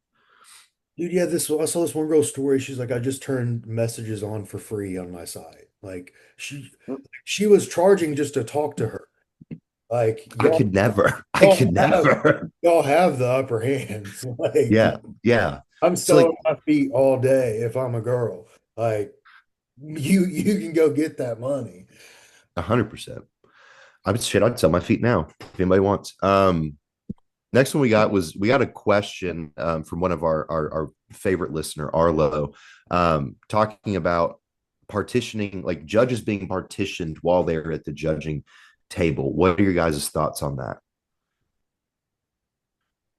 Dude, yeah, this I saw this one girl's story. She's like, I just turned messages on for free on my site. Like she was charging just to talk to her. Like I could never. I y'all could have never. y'all have the upper hands. Like Yeah, yeah. I'm So still like on my feet all day if I'm a girl. Like you can go get that money. 100%. I'm shit. I'd sell my feet now if anybody wants. Next one we got a question from one of our favorite listener, Arlo, talking about partitioning, like judges being partitioned while they're at the judging table. What are your guys' thoughts on that?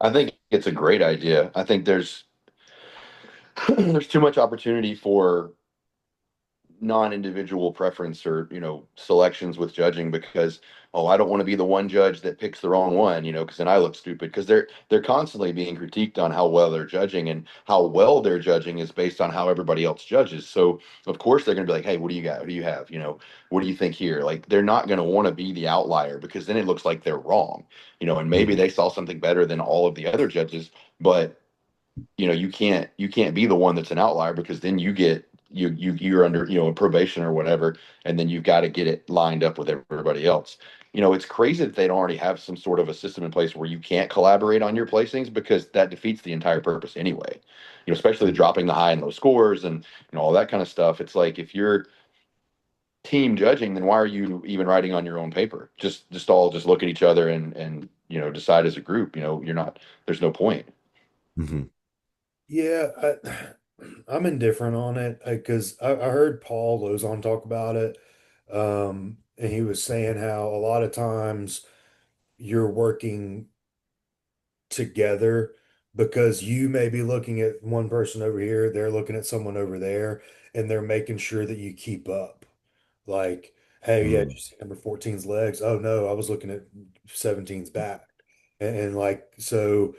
I think it's a great idea. I think there's there's too much opportunity for non-individual preference or selections with judging because I don't want to be the one judge that picks the wrong one, because then I look stupid because they're constantly being critiqued on how well they're judging, and how well they're judging is based on how everybody else judges. So of course they're going to be like, hey, what do you got, what do you have, what do you think here? Like they're not going to want to be the outlier because then it looks like they're wrong, and maybe Mhm, they saw something better than all of the other judges, but you can't be the one that's an outlier because then you're under probation or whatever, and then you've got to get it lined up with everybody else. It's crazy that they don't already have some sort of a system in place where you can't collaborate on your placings, because that defeats the entire purpose anyway. Especially the mhm, dropping the high and low scores and all that kind of stuff. It's like, if you're team judging, then why are you even writing on your own paper? Just all just look at each other and decide as a group. You're not. There's no point. mhm, Yeah, I'm indifferent on it because I heard Paul Lozon talk about it. And he was saying how a lot of times you're working together because you may be looking at one person over here, they're looking at someone over there, and they're making sure that you keep up. Like, hey, yeah, did mhm, you see number 14's legs? Oh no, I was looking at 17's back. And like, so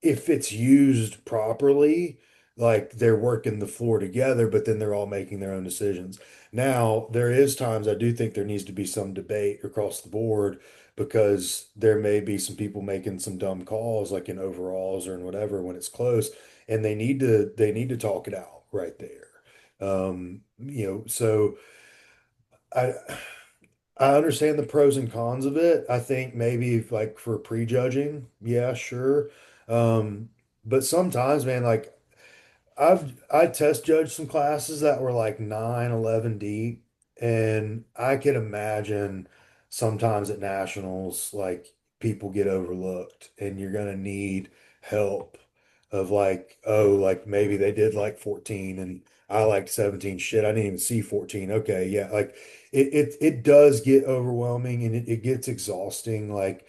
if it's used properly, like they're working the floor together, but then they're all making their own decisions. Now, there is times I do think there needs to be some debate across the board because there may be some people making some dumb calls, like in overalls or in whatever when it's close, and they need to talk it out right there. So I I understand the pros and cons of it. I think maybe if, like for prejudging, yeah, sure. Um, but sometimes, man, like I test judged some classes that were like 9, 11 deep, and I can imagine sometimes at nationals, like people get overlooked, and you're gonna need help of like, oh, like maybe they did like 14 and I liked 17. Shit, I didn't even see 14. Okay, yeah, like it does get overwhelming and it gets exhausting. Like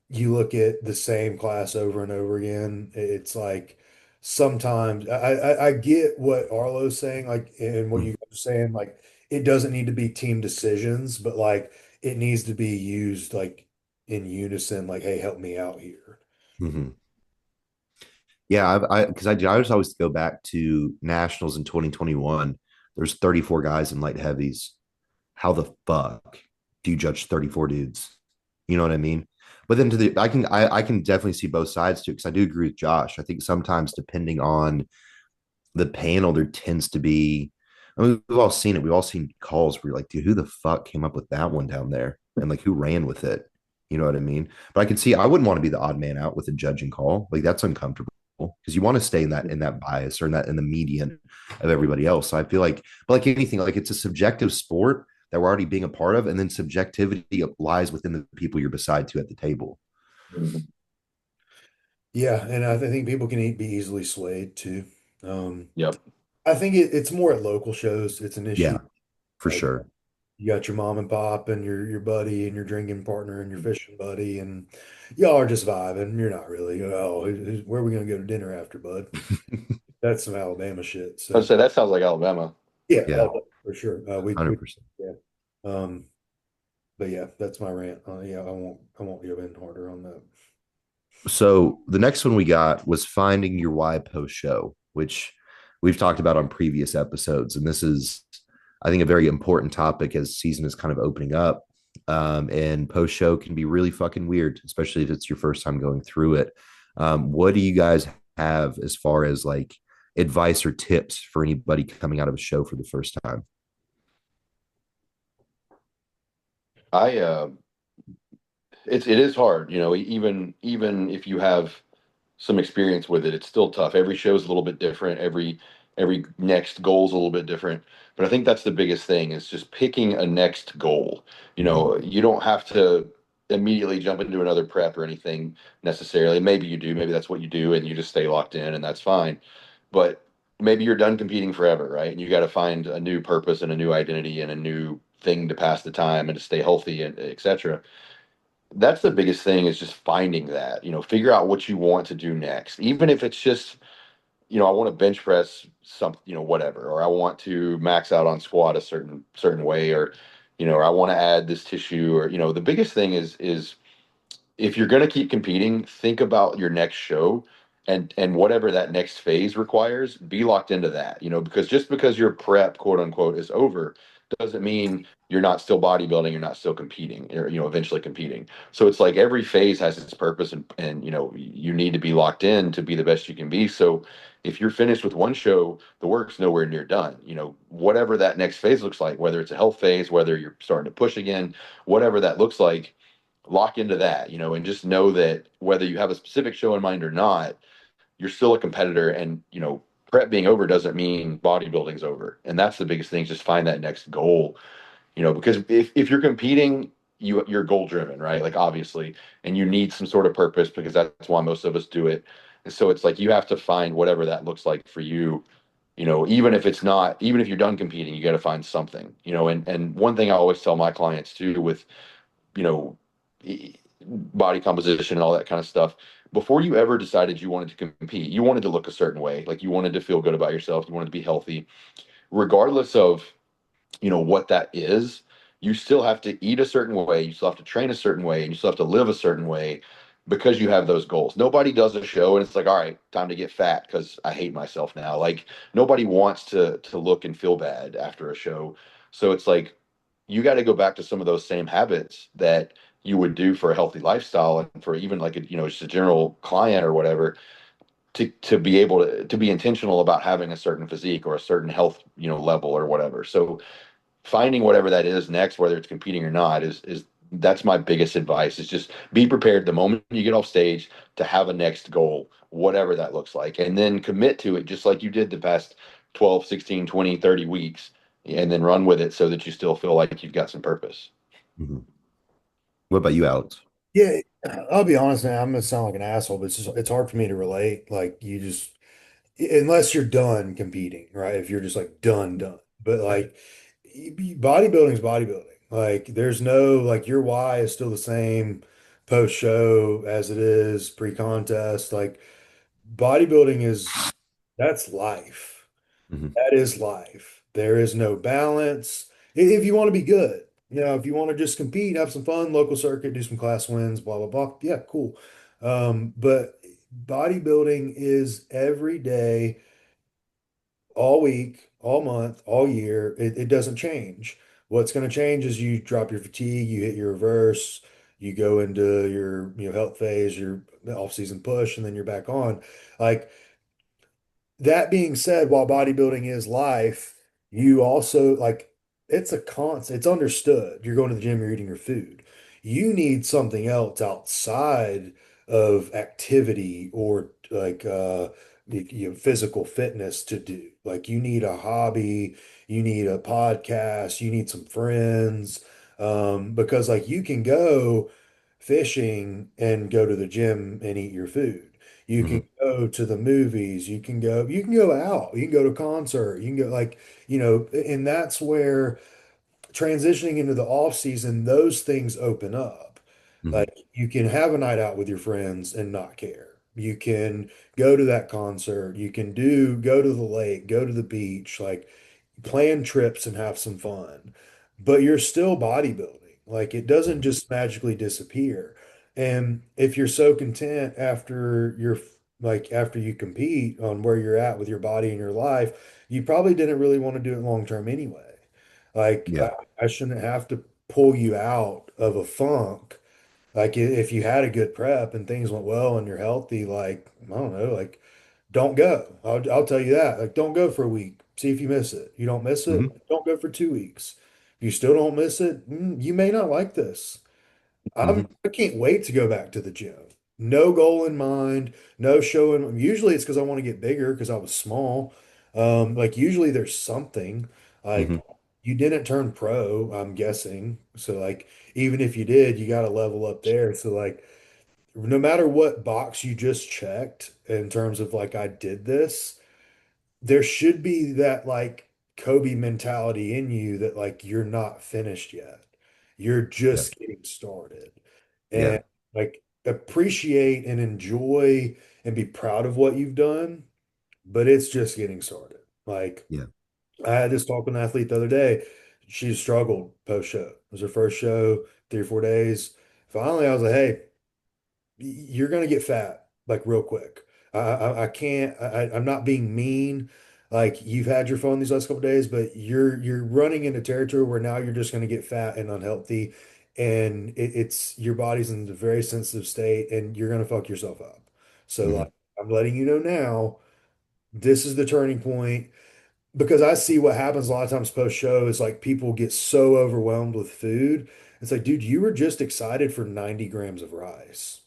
you look at the same class over and over again. It's like sometimes I get what Arlo's saying, like, and what you mhm, guys are saying, like, it doesn't need to be team decisions, but like it needs to be used like in unison, like, hey, help me out here. mhm. Yeah, I just always go back to nationals in 2021. There's 34 guys in light heavies. How the fuck do you judge 34 dudes? You know what I mean? But then I can definitely see both sides too, because I do agree with Josh. I think sometimes depending on the panel, there tends to be, I mean, we've all seen it. We've all seen calls where you're like, dude, who the fuck came up with that one down there? And like who ran with it? You know what I mean? But I can see I wouldn't want to be the odd man out with a judging call. Like that's uncomfortable because you want to stay in that bias or in that in the median of everybody else. So I feel like, but like anything, like it's a subjective sport that we're already being a part of, and then subjectivity lies within the people you're beside to at the table. Mhm. Yeah, and I think people can be easily swayed too. Um, Yep. I think it's more at local shows. It's an issue. Yeah, for Like sure. you got your mom and pop and your buddy and your drinking partner and your fishing buddy, and y'all are just vibing. You're not really, oh, where are we gonna go to dinner after, bud? That's some Alabama shit. I would So say that sounds like Alabama. yeah, Yeah, oh, for sure. We 100%. yeah. Um, but yeah, that's my rant. Yeah, I won't go in harder on that. So the next one we got was finding your why post show, which we've talked about on previous episodes, and this is, I think, a very important topic as season is kind of opening up. And post show can be really fucking weird, especially if it's your first time going through it. What do you guys have as far as like advice or tips for anybody coming out of a show for the first time? I it is hard, even if you have some experience with it, it's still tough. Every show is a little bit different. Every next goal is a little bit different. But I think that's the biggest thing is just picking a next goal. Mm-hmm. You don't have to immediately jump into another prep or anything necessarily. Maybe you do. Maybe that's what you do, and you just stay locked in, and that's fine. But maybe you're done competing forever, right? And you got to find a new purpose and a new identity and a new thing to pass the time and to stay healthy and et cetera. That's the biggest thing is just finding that, figure out what you want to do next. Even if it's just, I want to bench press some, whatever, or I want to max out on squat a certain way, or I want to add this tissue, or, the biggest thing is if you're going to keep competing, think about your next show and whatever that next phase requires, be locked into that, because just because your prep, quote unquote, is over doesn't mean you're not still bodybuilding, you're not still competing, or eventually competing. So it's like every phase has its purpose, and you need to be locked in to be the best you can be. So if you're finished with one show, the work's nowhere near done. Whatever that next phase looks like, whether it's a health phase, whether you're starting to push again, whatever that looks like, lock into that, and just know that whether you have a specific show in mind or not, you're still a competitor. And, prep being over doesn't mean bodybuilding's over. And that's the biggest thing. Just find that next goal, because if you're competing, you're goal driven, right? Like obviously, and you need some sort of purpose because that's why most of us do it. And so it's like you have to find whatever that looks like for you. Even if it's not, even if you're done competing, you got to find something, and one thing I always tell my clients too with you know, body composition and all that kind of stuff. Before you ever decided you wanted to compete, you wanted to look a certain way, like you wanted to feel good about yourself, you wanted to be healthy, regardless of what that is. You still have to eat a certain way, you still have to train a certain way, and you still have to live a certain way because you have those goals. Nobody does a show and it's like, all right, time to get fat because I hate myself now. Like nobody wants to look and feel bad after a show. So it's like you got to go back to some of those same habits that you would do for a healthy lifestyle and for even like just a general client or whatever, to be able to be intentional about having a certain physique or a certain health level or whatever. So finding whatever that is next, whether it's competing or not, is that's my biggest advice, is just be prepared the moment you get off stage to have a next goal, whatever that looks like, and then commit to it just like you did the past 12, 16, 20, 30 weeks, and then run with it so that you still feel like you've got some purpose. Mm-hmm. What about you, Alex? Yeah, I'll be honest, man. I'm gonna sound like an asshole, but it's hard for me to relate. Like you just unless you're done competing, right? If you're just like done. But like bodybuilding is bodybuilding. Like there's no like your why is still the same post show as it is pre-contest. Like bodybuilding is that's life. Mm-hmm. That is life. There is no balance. If you want to be good, if you want to just compete, have some fun, local circuit, do some class wins, blah, blah, blah. Yeah, cool. But bodybuilding is every day, all week, all month, all year. It doesn't change. What's going to change is you drop your fatigue, you hit your reverse, You go into your, health phase, your off-season push, and then you're back on. Like, that being said, while bodybuilding is life, you also like it's a constant, it's understood. You're going to the gym, you're eating your food. You need something else outside of activity or physical fitness to do. Like you need a hobby, you need a podcast, you need some friends. Because like you can go fishing and go to the gym and eat your food. You can Hmm. go to the movies, you can go out, you can go to a concert, you can go like, and that's where transitioning into the off season, those things open up. Hmm. Like you can have a night out with your friends and not care. You can go to that concert, you can go to the lake, go to the beach, like plan trips and have some fun, but you're still bodybuilding. Like it doesn't just magically disappear. And if you're so content after you compete on where you're at with your body and your life, you probably didn't really want to do it long term anyway. Like Yeah. I shouldn't have to pull you out of a funk. Like if you had a good prep and things went well and you're healthy, like I don't know, like don't go. I'll tell you that. Like, don't go for a week. See if you miss it. You don't miss it, Hmm. don't go for 2 weeks. If you still don't miss it, you may not like this. Hmm. I can't wait to go back to the gym. No goal in mind, no showing. Usually it's because I want to get bigger because I was small. Like usually there's something. Hmm. Like you didn't turn pro, I'm guessing. So like even if you did, you got to level up there. So like no matter what box you just checked in terms of like I did this, there should be that like Kobe mentality in you that like you're not finished yet. You're Yeah. just getting started. Yeah. And like appreciate and enjoy and be proud of what you've done, but it's just getting started. Like Yeah. I had this talk with an athlete the other day. She struggled post show. It was her first show, 3 or 4 days. Finally, I was like, hey, you're gonna get fat like real quick. I can't. I'm not being mean. Like you've had your phone these last couple days, but you're running into territory where now you're just gonna get fat and unhealthy, and it's your body's in a very sensitive state, and you're gonna fuck yourself up. So Hmm. like I'm letting you know now, this is the turning point because I see what happens a lot of times post show is like people get so overwhelmed with food. It's like, dude, you were just excited for 90 grams of rice.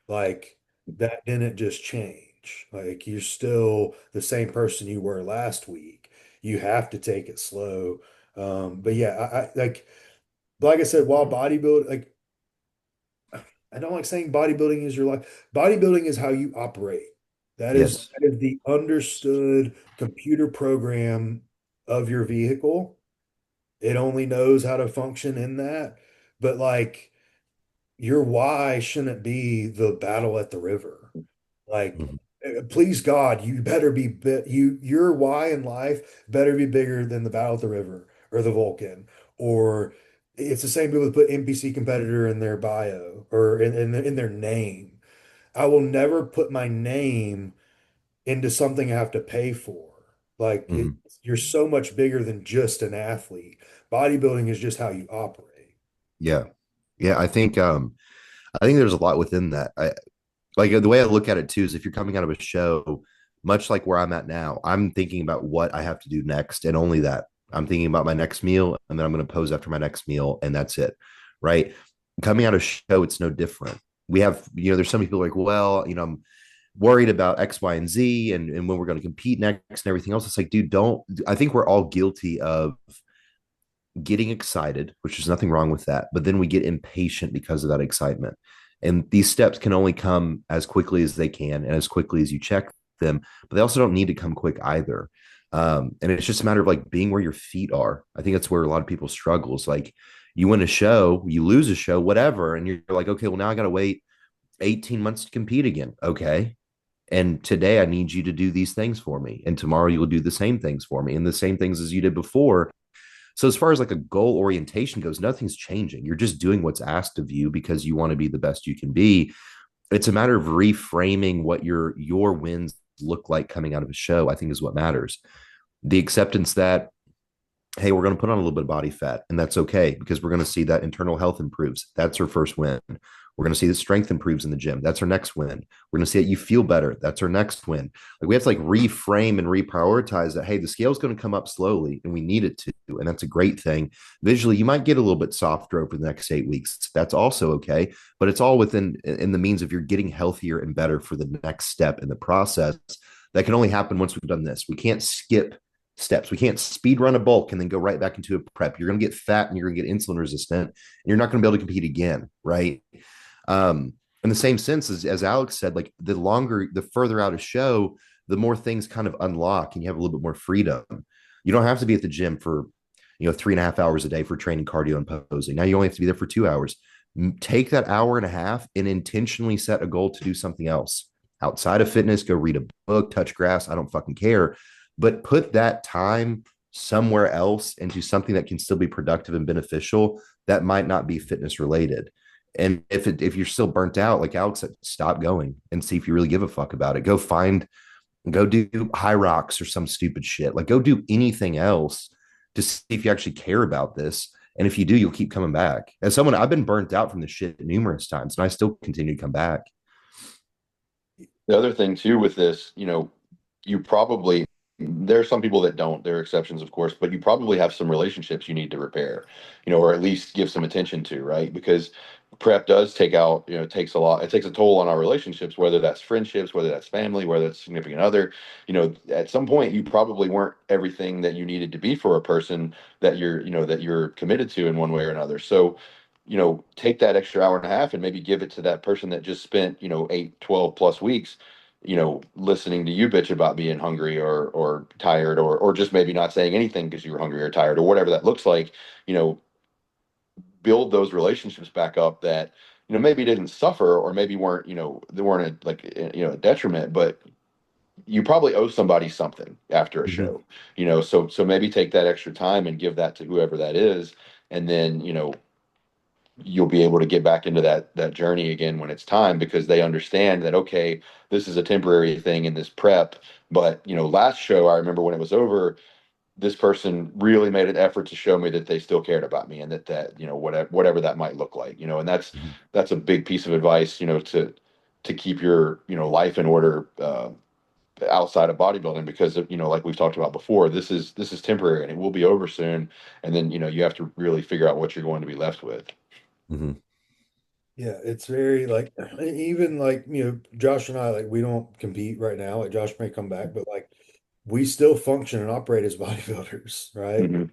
Like that didn't just change. Like you're still the same person you were last week. You have to take it slow. But yeah, like I said, while bodybuilding, like I don't like saying bodybuilding is your life. Bodybuilding is how you operate. Yes. That is the understood computer program of your vehicle. It only knows how to function in that. But like your why shouldn't be the battle at the river. Like, Hmm. please God, you better be your why in life better be bigger than the battle at the river or the Vulcan. Or it's the same people that put NPC competitor in their bio or in their name. I will never put my name into something I have to pay for. Like Hmm. you're so much bigger than just an athlete. Bodybuilding is just how you operate. Yeah. Yeah. I think there's a lot within that. I like the way I look at it too is if you're coming out of a show, much like where I'm at now, I'm thinking about what I have to do next and only that. I'm thinking about my next meal and then I'm going to pose after my next meal and that's it. Right. Coming out of show, it's no different. We have, there's some people like, well, I'm worried about X, Y, and Z and when we're going to compete next and everything else. It's like, dude, don't, I think we're all guilty of getting excited, which is nothing wrong with that. But then we get impatient because of that excitement. And these steps can only come as quickly as they can and as quickly as you check them, but they also don't need to come quick either. And it's just a matter of like being where your feet are. I think that's where a lot of people struggle. Is like you win a show, you lose a show, whatever. And you're like, okay, well, now I got to wait 18 months to compete again. Okay. And today I need you to do these things for me. And tomorrow you will do the same things for me and the same things as you did before. So as far as like a goal orientation goes, nothing's changing. You're just doing what's asked of you because you want to be the best you can be. It's a matter of reframing what your wins look like coming out of a show, I think is what matters. The acceptance that hey, we're going to put on a little bit of body fat, and that's okay because we're going to see that internal health improves. That's her first win. We're going to see that strength improves in the gym. That's our next win. We're going to see that you feel better. That's our next win. Like we have to like reframe and reprioritize that. Hey, the scale's going to come up slowly, and we need it to, and that's a great thing. Visually, you might get a little bit softer over the next 8 weeks. That's also okay, but it's all within in the means of you're getting healthier and better for the next step in the process. That can only happen once we've done this. We can't skip steps. We can't speed run a bulk and then go right back into a prep. You're going to get fat and you're going to get insulin resistant, and you're not going to be able to compete again, right? In the same sense as Alex said, like the further out a show, the more things kind of unlock, and you have a little bit more freedom. You don't have to be at the gym for 3.5 hours a day for training cardio and posing. Now you only have to be there for 2 hours. Take that hour and a half and intentionally set a goal to do something else outside of fitness. Go read a book, touch grass. I don't fucking care, but put that time somewhere else into something that can still be productive and beneficial that might not be fitness related. And if you're still burnt out, like Alex said, stop going and see if you really give a fuck about it. Go do high rocks or some stupid shit. Like go do anything else to see if you actually care about this. And if you do, you'll keep coming back. As someone, I've been burnt out from this shit numerous times, and I still continue to come back. The other thing too with this, you probably there are some people that don't. There are exceptions, of course, but you probably have some relationships you need to repair, or at least give some attention to, right? Because prep does take out, it takes a lot, it takes a toll on our relationships, whether that's friendships, whether that's family, whether it's significant other. At some point you probably weren't everything that you needed to be for a person that you're committed to in one way or another. So, take that extra hour and a half and maybe give it to that person that just spent, 8, 12 plus weeks, listening to you bitch about being hungry or tired or just maybe not saying anything because you were hungry or tired or whatever that looks like, you know, build those relationships back up that, maybe didn't suffer or maybe weren't, they weren't a detriment, but you probably owe somebody something after a Mm-hmm. show, so maybe take that extra time and give that to whoever that is. And then, you'll be able to get back into that journey again when it's time because they understand that, okay, this is a temporary thing in this prep. But last show, I remember when it was over, this person really made an effort to show me that they still cared about me and that whatever that might look like, and Mm-hmm. that's a big piece of advice, to keep your life in order, outside of bodybuilding, because like we've talked about before, this is temporary and it will be over soon. And then you have to really figure out what you're going to be left with. Mm-hmm. Yeah, it's very like even like Josh and I, like we don't compete right now. Like Josh may come back, but like we still function and operate as bodybuilders, right? Mhm.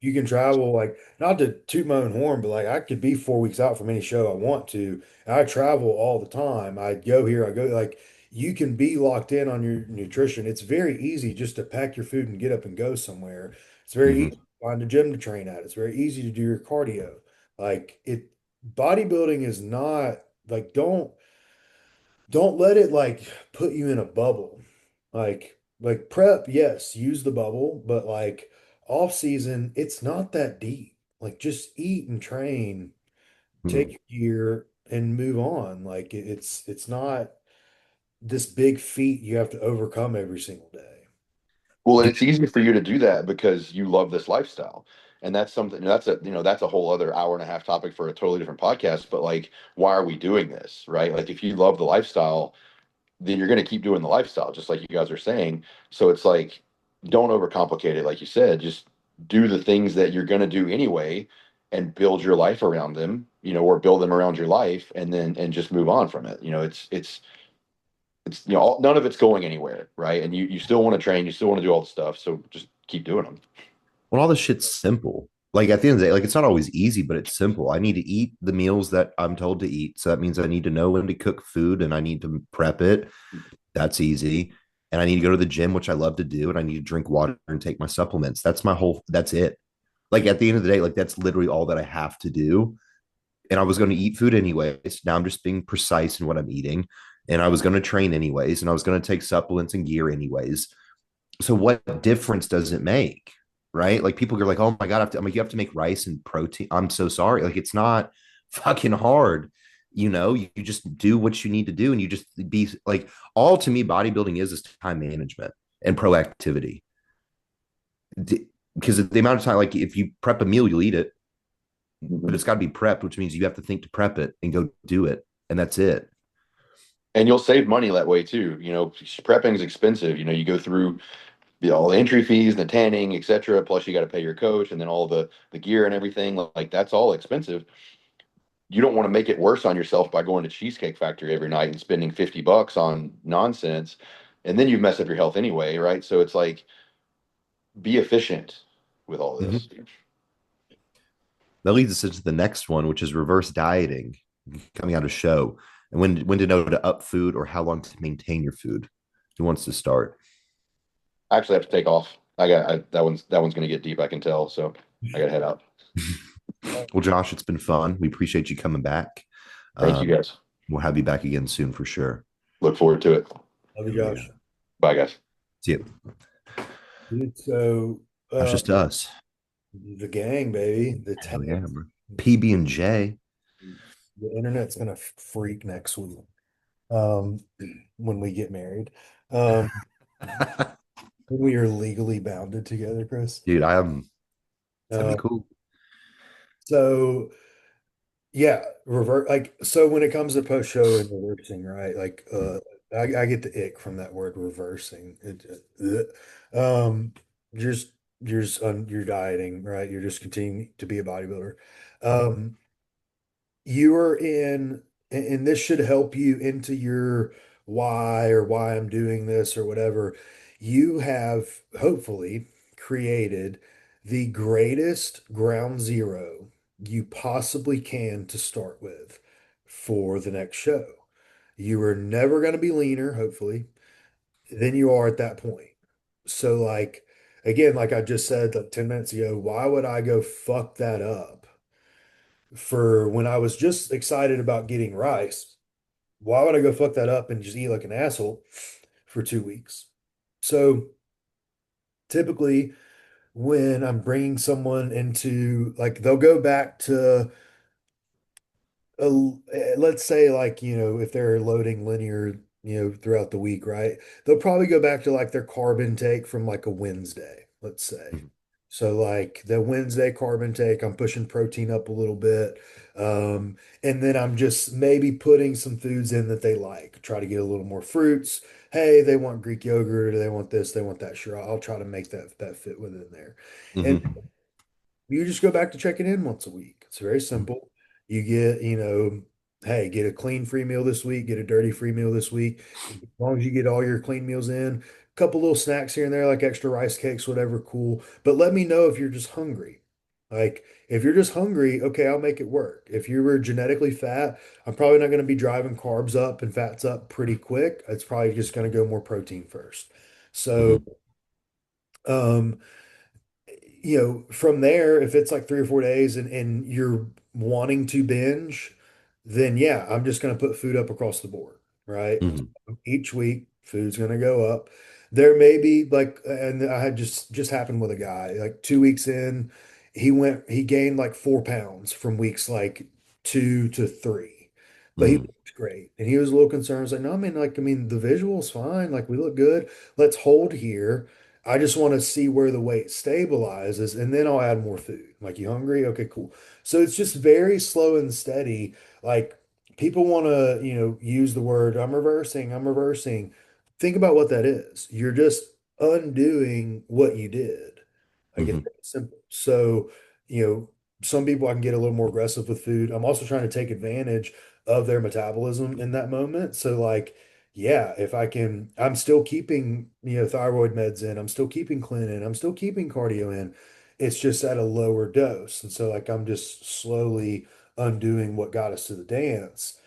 You can travel, like not to toot my own horn, but like I could be 4 weeks out from any show I want to. And I travel all the time. I go here, I go, like you can be locked in on your nutrition. It's very easy just to pack your food and get up and go somewhere. It's very easy Mm-hmm. to find a gym to train at. It's very easy to do your cardio. Like it, bodybuilding is not like don't let it like put you in a bubble. Like prep, yes, use the bubble, but like off season, it's not that deep. Like just eat and train, Mm-hmm. take your gear and move on. Like it's not this big feat you have to overcome every single day. Well, and it's easy for you to do that because you love this lifestyle. And that's something that's a whole other hour and a half topic for a totally different podcast. But like, why are we doing this? Right? Like if you love the lifestyle, then you're going to keep doing the lifestyle, just like you guys are saying. So it's like, don't overcomplicate it. Like you said, just do the things that you're going to do anyway and build your life around them, or build them around your life and just move on from it. It's none of it's going anywhere, right? And you still want to train, you still want to do all the stuff, so just keep doing them. When all this shit's simple. Like at the end of the day, like it's not always easy, but it's simple. I need to eat the meals that I'm told to eat. So that means I need to know when to cook food and I need to prep it. That's easy. And I need to go to the gym, which I love to do. And I need to drink water and take my supplements. That's it. Like at the end of the day, like that's literally all that I have to do. And I was going to eat food anyways. Now I'm just being precise in what I'm eating. And I was going to train anyways. And I was going to take supplements and gear anyways. So what difference does it make? Right? Like people are like, oh my God, I'm like, you have to make rice and protein. I'm so sorry. Like it's not fucking hard. You just do what you need to do and you just be like, all to me, bodybuilding is time management and proactivity. because the amount of time, like if you prep a meal, you'll eat it, but Mhm. it's got to be prepped, which means you have to think to prep it and go do it, and that's it. And you'll save money that way too. Prepping is expensive. You go through all the entry fees, the tanning, etc. Plus you got to pay your coach and then all the gear and everything. Like that's all expensive. You don't want to make it worse on yourself by going to Cheesecake Factory every night and spending $50 on nonsense. And then you mess up your health anyway, right? So it's like be efficient with all Mm-hmm. this. That leads us into the next one, which is reverse dieting, coming out of show, and when to know to up food or how long to maintain your food. Who wants to start? I actually have to take off. That one's going to get deep, I can tell. So I got to head out. Well, Josh, it's been fun. We appreciate you coming back. Thank you Um, guys. we'll have you back again soon for sure. Look forward to it. Love you, Oh yeah. Josh. Bye, guys. See you. Dude, so That's uh, just us. the gang, baby, the Hell yeah, tenants, bro. PB and J. the internet's gonna freak next week. Um, when we get married, um, when we are legally bounded together, Chris. Dude, I am. That'd be Uh, cool. so yeah, revert like so when it comes to post show and reversing, right? Like I get the ick from that word reversing. Um just you're dieting, right? You're just continuing to be a bodybuilder. Um you are in and this should help you into your why or why I'm doing this or whatever. You have hopefully created the greatest ground zero you possibly can to start with for the next show. You are never going to be leaner, hopefully, than you are at that point. So, like, again, like I just said like 10 minutes ago, why would I go fuck that up for when I was just excited about getting rice? Why would I go fuck that up and just eat like an asshole for 2 weeks? So, typically, when I'm bringing someone into like they'll go back to let's say like if they're loading linear throughout the week, right, they'll probably go back to like their carb intake from like a Wednesday, let's say. Mhm. So like the Wednesday carb intake, I'm pushing protein up a little bit, and then I'm just maybe putting some foods in that they like, try to get a little more fruits. Hey, they want Greek yogurt or they want this, they want that, sure, I'll try to make that fit within there. And Mhm. you just go back to checking in once a week. It's very simple. You get, hey, get a clean free meal this week, get a dirty free meal this week. As long as you get all your clean meals in, a couple little snacks here and there, like extra rice cakes, whatever, cool. But let me know if you're just hungry. Like, if you're just hungry, okay, I'll make it work. If you were genetically fat, I'm probably not going to be driving carbs up and fats up pretty quick. It's probably just going to go more protein first. So, Mhm. um, from there, if it's like 3 or 4 days and you're wanting to binge, then yeah, I'm just going to put food up across the board, right? Mhm. Each week, food's going to go up. There may be like, and I had just happened with a guy like 2 weeks in, he gained like 4 pounds from weeks like 2 to 3, but he Mhm. looked great. And he was a little concerned. I was like, no, I mean, the visual's fine. Like, we look good. Let's hold here. I just want to see where the weight stabilizes and then I'll add more food. Like, you hungry? Okay, cool. So it's just very slow and steady. Like, people want to, use the word, I'm reversing, I'm reversing. Think about what that is. You're just undoing what you did. Like, it's Mhm. very simple. So, you know, some people I can get a little more aggressive with food. I'm also trying to take advantage of their metabolism in that moment. So, like, yeah, if I can, I'm still keeping, thyroid meds in, I'm still keeping clean in, I'm still keeping cardio in. It's just at a lower dose. And so, like, I'm just slowly undoing what got us to the dance.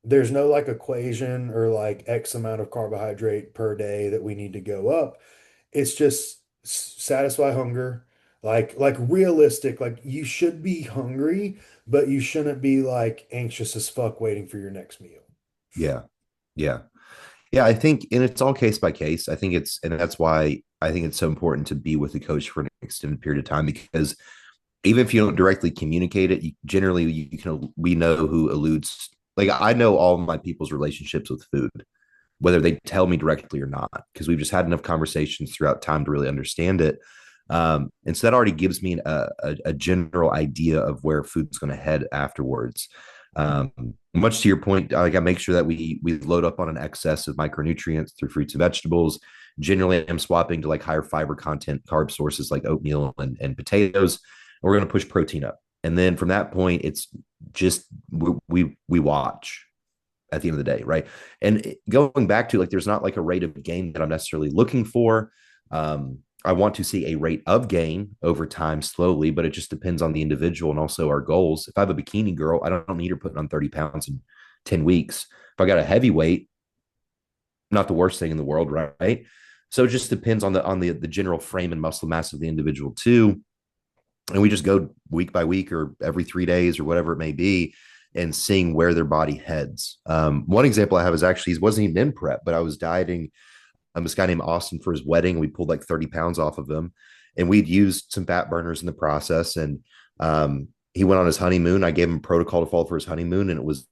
There's no like equation or like X amount of carbohydrate per day that we need to go up. It's just satisfy hunger. Like realistic, like you should be hungry, but you shouldn't be like anxious as fuck waiting for your next meal. Yeah. Yeah. Yeah. I think, and it's all case by case. I think and that's why I think it's so important to be with a coach for an extended period of time because even if you don't directly communicate it, you can, we know who eludes. Like I know all of my people's relationships with food, whether they tell me directly or not, because we've just had enough conversations throughout time to really understand it. And so that already gives me a general idea of where food's going to head afterwards. Much to your point, I make sure that we load up on an excess of micronutrients through fruits and vegetables. Generally, I'm swapping to like higher fiber content carb sources like oatmeal and potatoes. And we're going to push protein up, and then from that point, it's just we watch at the end of the day, right? And going back to like, there's not like a rate of gain that I'm necessarily looking for. I want to see a rate of gain over time slowly, but it just depends on the individual and also our goals. If I have a bikini girl, I don't need her putting on 30 pounds in 10 weeks. If I got a heavyweight, not the worst thing in the world, right? So it just depends on the general frame and muscle mass of the individual too. And we just go week by week or every 3 days or whatever it may be and seeing where their body heads. One example I have is actually, he wasn't even in prep, but I was dieting this guy named Austin for his wedding. We pulled like 30 pounds off of him, and we'd used some fat burners in the process. And he went on his honeymoon. I gave him a protocol to follow for his honeymoon, and it was,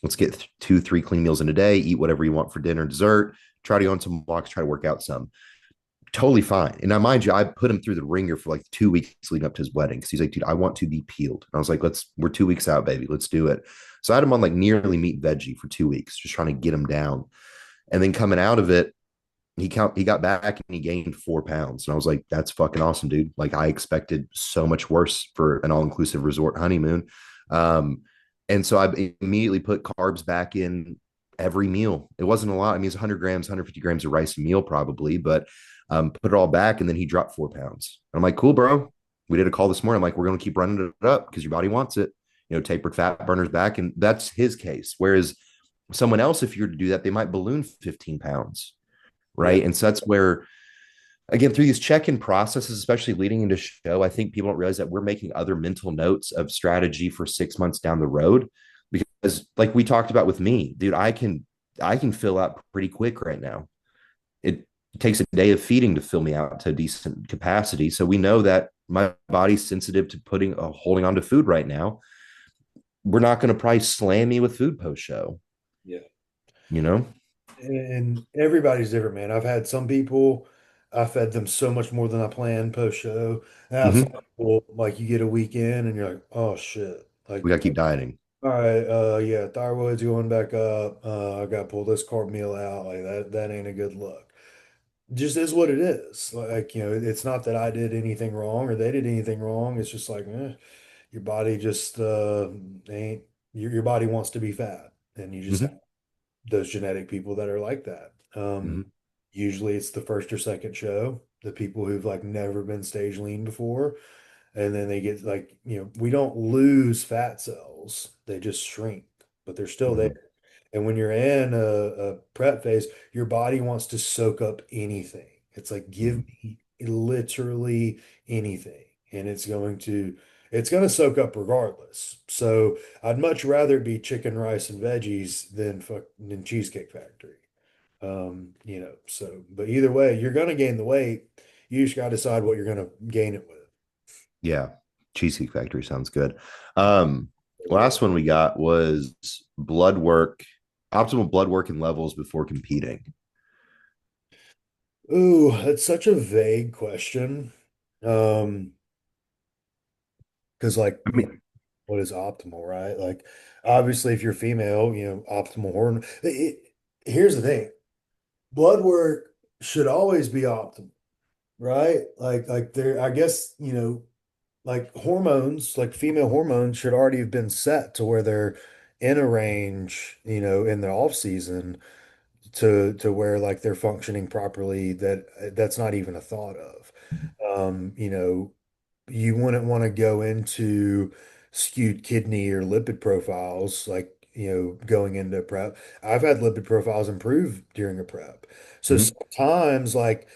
let's get 2, 3 clean meals in a day, eat whatever you want for dinner, dessert, try to go on some walks, try to work out some. Totally fine. And now, mind you, I put him through the ringer for like 2 weeks leading up to his wedding because he's like, dude, I want to be peeled. And I was like, we're 2 weeks out, baby. Let's do it. So I had him on like nearly meat veggie for 2 weeks, just trying to get him down. And then coming out of it, he got back and he gained 4 pounds. And I was like, that's fucking awesome, dude. Like, I expected so much worse for an all-inclusive resort honeymoon. And so I immediately put carbs back in every meal. It wasn't a lot. I mean, it's 100 grams, 150 grams of rice a meal probably, but put it all back. And then he dropped 4 pounds. I'm like, cool, bro. We did a call this morning. I'm like, we're going to keep running it up because your body wants it. Tapered fat burners back. And that's his case. Whereas someone else, if you were to do that, they might balloon 15 pounds. Yeah. Right. And so that's where, again, through these check-in processes, especially leading into show, I think people don't realize that we're making other mental notes of strategy for 6 months down the road. Because like we talked about with me, dude, I can fill out pretty quick right now. It takes a day of feeding to fill me out to a decent capacity. So we know that my body's sensitive to holding on to food right now. We're not going to probably slam me with food post show, Yeah. you know? And everybody's different, man. I've had some people, I fed them so much more than I planned post show. I have some Mm-hmm. people, like, you get a weekend and you're like, oh shit. We Like, got to keep dieting. all right, yeah, thyroid's going back up. I got to pull this carb meal out. Like, that ain't a good look. Just is what it is. Like, it's not that I did anything wrong or they did anything wrong. It's just like, your body just ain't your body wants to be fat, and you just have Mm-hmm. those genetic people that are like that. Mm-hmm. Usually it's the first or second show, the people who've like never been stage lean before, and then they get like, we don't lose fat cells, they just shrink, but they're still there. Mm-hmm. And when you're in a prep phase, your body wants to soak up anything. It's like, give Mm-hmm. me literally anything. And it's going to soak up regardless. So I'd much rather it be chicken, rice, and veggies than Cheesecake Factory. But either way, you're going to gain the weight. You just got to decide what you're going to gain it with. Yeah. Cheesecake Factory sounds good. Um, Last one we got was blood work, optimal blood work and levels before competing. Ooh, that's such a vague question. Um, because like, I mean, what is optimal, right? Like, obviously, if you're female, optimal hormone. Here's the thing: blood work should always be optimal, right? Like there, I guess, like hormones, like female hormones should already have been set to where they're in a range, in the off season to where like they're functioning properly. That's not even a thought of. Um, you know, you wouldn't want to go into skewed kidney or lipid profiles like, going into prep. I've had lipid profiles improve during a prep. So mhm, sometimes like,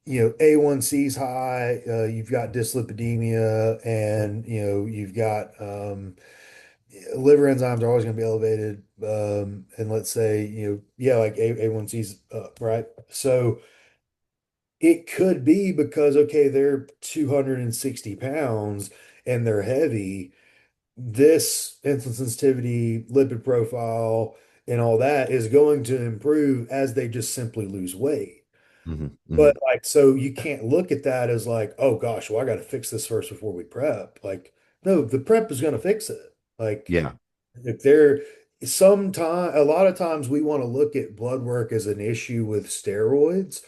A1C is high, you've got dyslipidemia, and you've got liver enzymes are always going to be elevated. And let's say, yeah, like A1C is up, right? So it could be because, okay, they're 260 pounds and they're heavy. This insulin sensitivity, lipid profile, and all that is going to improve as they just simply lose weight. Hmm. Hmm. But like, so you can't look at that as like, oh gosh, well, I got to fix this first before we prep. Like, no, the prep is going to fix it. Like, Yeah. if there, sometime, a lot of times we want to look at blood work as an issue with steroids.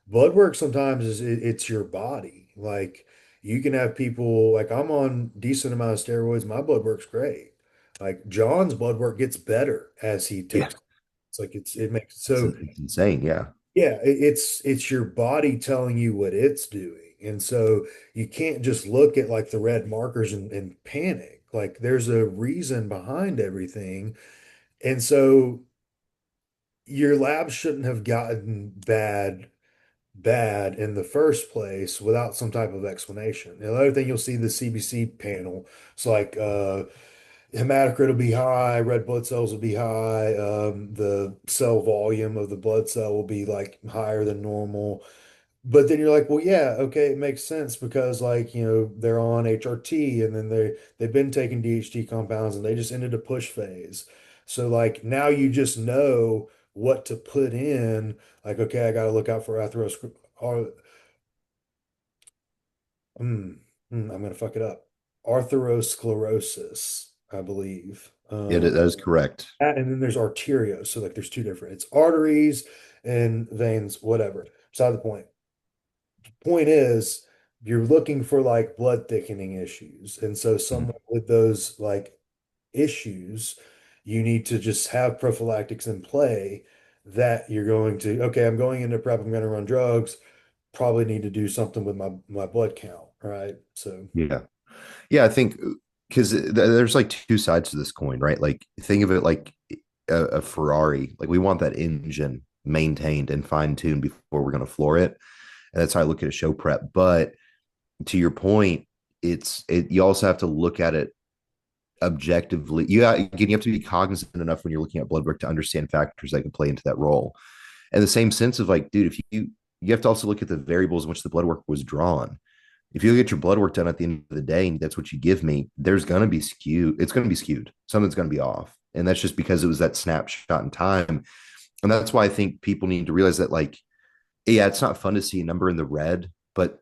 Blood work sometimes is it's your body. Like, you can have people like I'm on decent amount of steroids. My blood work's great. Like John's blood work gets better as he Yeah. takes. It's like it makes so. It's insane. Yeah. Yeah, it's your body telling you what it's doing. And so you can't just look at like the red markers and panic. Like there's a reason behind everything. And so your lab shouldn't have gotten bad in the first place without some type of explanation. And the other thing you'll see the CBC panel, it's like hematocrit will be high, red blood cells will be high, the cell volume of the blood cell will be like higher than normal. But then you're like, well, yeah, okay, it makes sense because like, they're on HRT and then they've been taking DHT compounds and they just ended a push phase. So like now you just know what to put in. Like, okay, I got to look out for hmm, I'm gonna fuck it up. Arteriosclerosis, I believe. Yeah, that is correct. And then there's arterios. So like there's two different, it's arteries and veins, whatever. Beside the point. Point is, you're looking for like blood thickening issues. And so Mhm. someone with those like issues, you need to just have prophylactics in play that you're going to, okay, I'm going into prep, I'm going to run drugs, probably need to do something with my blood count, right? So Yeah. Yeah, I think because there's like two sides to this coin, right? Like think of it like a Ferrari. Like we want that engine maintained and fine tuned before we're going to floor it, and that's how I look at a show prep. But to your point, you also have to look at it objectively. You have to be cognizant enough when you're looking at blood work to understand factors that can play into that role. And the same sense of like, dude, if you have to also look at the variables in which the blood work was drawn. If you get your blood work done at the end of the day and that's what you give me, there's going to be skewed. It's going to be skewed. Something's going to be off. And that's just because it was that snapshot in time. And that's why I think people need to realize that, like, yeah, it's not fun to see a number in the red, but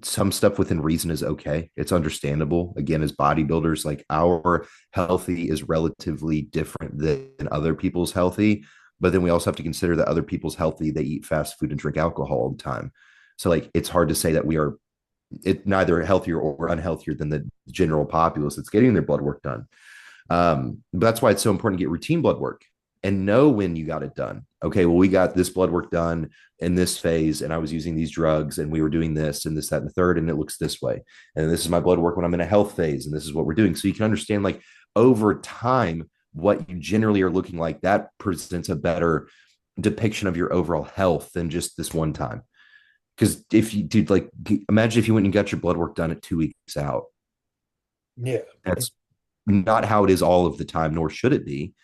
some stuff within reason is okay. It's understandable. Again, as bodybuilders, like our healthy is relatively different than other people's healthy. But then we also have to consider that other people's healthy, they eat fast food and drink alcohol all the time. So like it's hard to say that we are neither healthier or unhealthier than the general populace that's getting their blood work done. But that's why it's so important to get routine blood work and know when you got it done. Okay, well, we got this blood work done in this phase, and I was using these drugs, and we were doing this and this, that, and the third, and it looks this way. And this is my blood work when I'm in a health phase, and this is what we're doing. So you can understand, like, over time, what you generally are looking like. That presents a better depiction of your overall health than just this one time. Because if you did, like, imagine if you went and got your blood work done at 2 weeks out. yeah, That's not how it is all of the time, nor should it be.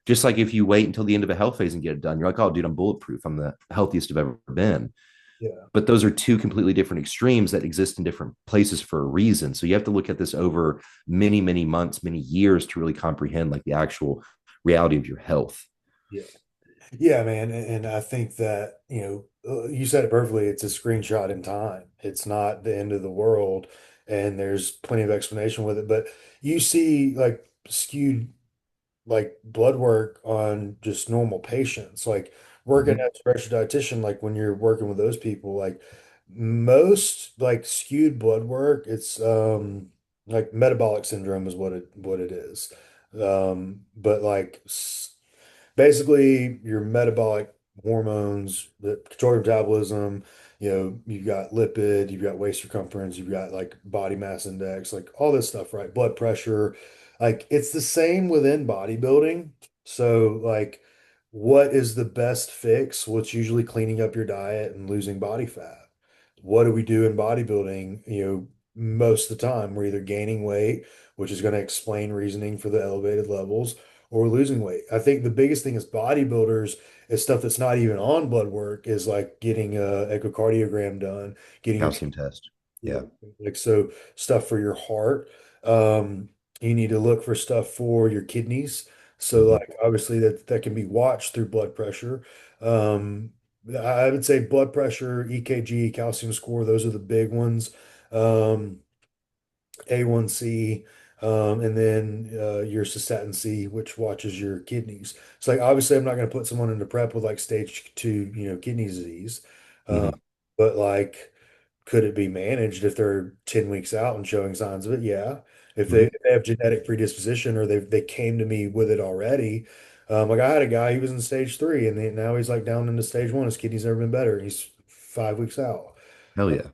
Just like if you wait until the end of a health phase and get it done, you're like, oh, dude, I'm bulletproof. I'm the healthiest I've ever been. yeah. But those are two completely different extremes that exist in different places for a reason. So you have to look at this over many, many months, many years to really comprehend like the actual reality of your health. Yeah. Yeah, man. And I think that, you said it perfectly. It's a screenshot in time. It's not the end of the world. And there's plenty of explanation with it. But you see like skewed like blood work on just normal patients. Like working Mhm. as a registered dietitian, like when you're working with those people, like most like skewed blood work, it's like metabolic syndrome is what it is. But like basically your metabolic hormones that control your metabolism, you've got lipid, you've got waist circumference, you've got like body mass index, like all this stuff, right? Blood pressure, like it's the same within bodybuilding. So like what is the best fix? What's usually cleaning up your diet and losing body fat? What do we do in bodybuilding? Most of the time we're either gaining weight, which is going to explain reasoning for the elevated levels, or losing weight. I think the biggest thing is bodybuilders is stuff that's not even on blood work is like getting a echocardiogram done, getting your Calcium test. yeah, Yeah. like so stuff for your heart. You need to look for stuff for your kidneys. So Mhm. like obviously that can be watched through blood pressure. Um, I would say blood pressure, EKG, calcium score, those are the big ones. Um, A1C, and then your cystatin C, which watches your kidneys. So like obviously I'm not going to put someone into prep with like stage two, kidney disease. Uh, Hmm. but like could it be managed if they're 10 weeks out and showing signs of it? Yeah. Hmm. If they have genetic predisposition or they came to me with it already. Like I had a guy, he was in stage three and now he's like down into stage one. His kidney's never been better. He's 5 weeks out. Hell yeah.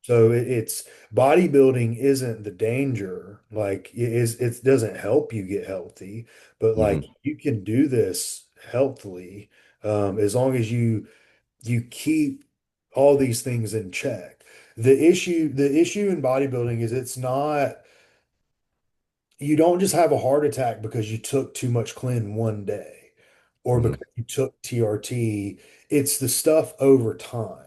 So it's bodybuilding isn't the danger. Like it doesn't help you get healthy, but like Hmm. you can do this healthily as long as you keep all these things in check. The issue in bodybuilding is it's not you don't just have a heart attack because you took too much Clen one day or Hmm. because you took TRT. It's the stuff over time.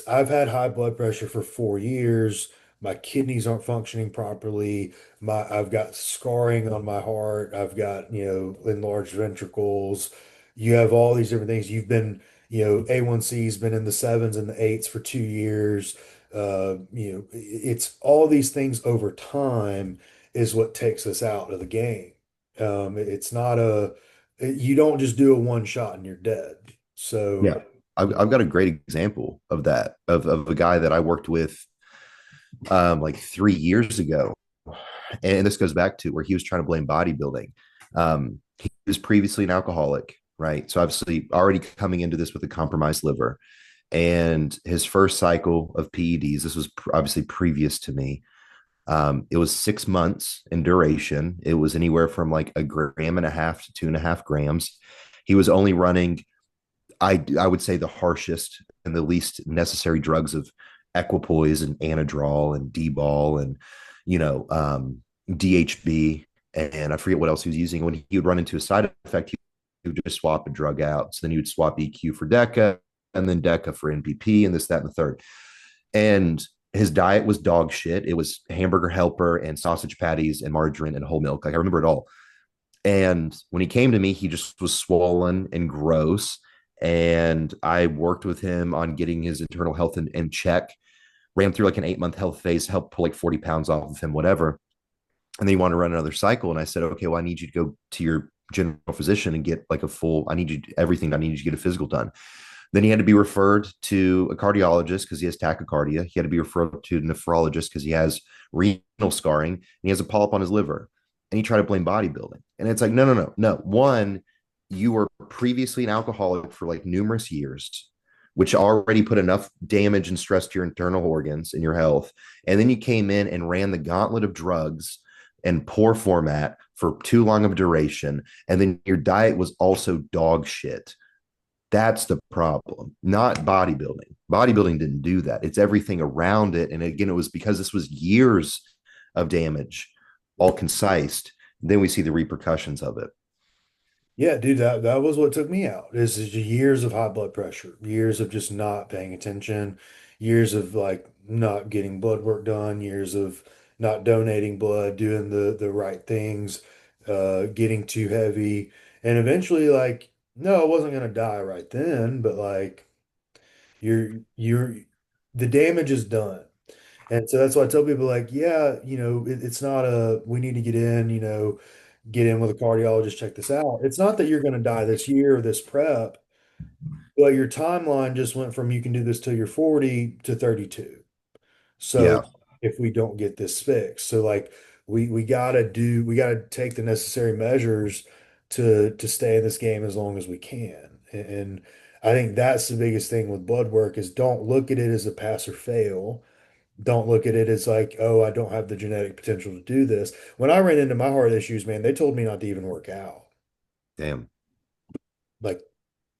I've had high blood pressure for 4 years. My kidneys aren't functioning properly. I've got scarring on my heart. I've got, enlarged ventricles. You have all these different things. A1C's been in the sevens and the eights for 2 years. It's all these things over time is what takes us out of the game. It's not you don't just do a one shot and you're dead. So, Yeah. I've got a great example of that, of a guy that I worked with like 3 years ago. And this goes back to where he was trying to blame bodybuilding. He was previously an alcoholic, right? So obviously already coming into this with a compromised liver. And his first cycle of PEDs, this was obviously previous to me. It was 6 months in duration. It was anywhere from like a gram and a half to 2.5 grams. He was only running, I would say, the harshest and the least necessary drugs of equipoise and anadrol and D-ball and you know DHB, and I forget what else he was using. When he would run into a side effect, he would just swap a drug out. So then he would swap EQ for DECA, and then DECA for NPP, and this, that, and the third. And his diet was dog shit. It was hamburger helper and sausage patties and margarine and whole milk. Like I remember it all. And when he came to me, he just was swollen and gross. And I worked with him on getting his internal health in check, ran through like an 8 month health phase, helped pull like 40 pounds off of him, whatever. And then he wanted to run another cycle. And I said, okay, well, I need you to go to your general physician and get like a full, I need you to, everything. I need you to get a physical done. Then he had to be referred to a cardiologist because he has tachycardia. He had to be referred to a nephrologist because he has renal scarring and he has a polyp on his liver. And he tried to blame bodybuilding. And it's like, no, no, no, no. One, you were previously an alcoholic for like numerous years, which already put enough damage and stress to your internal organs and your health. And then you came in and ran the gauntlet of drugs and poor format for too long of a duration. And then your diet was also dog shit. That's the problem, not bodybuilding. Bodybuilding didn't do that. It's everything around it. And again, it was because this was years of damage, all concised. Then we see the repercussions of it. yeah, dude, that was what took me out. Is years of high blood pressure, years of just not paying attention, years of like not getting blood work done, years of not donating blood, doing the right things, getting too heavy, and eventually, like, no, I wasn't gonna die right then, but like you're the damage is done. And so that's why I tell people like, yeah, it's not we need to get in with a cardiologist, check this out. It's not that you're going to die this year or this prep, but your timeline just went from you can do this till you're 40 to 32. So Yeah. if we don't get this fixed, so like we gotta take the necessary measures to stay in this game as long as we can. And I think that's the biggest thing with blood work is don't look at it as a pass or fail. Don't look at it as like, oh, I don't have the genetic potential to do this. When I ran into my heart issues, man, they told me not to even work out. Damn. Like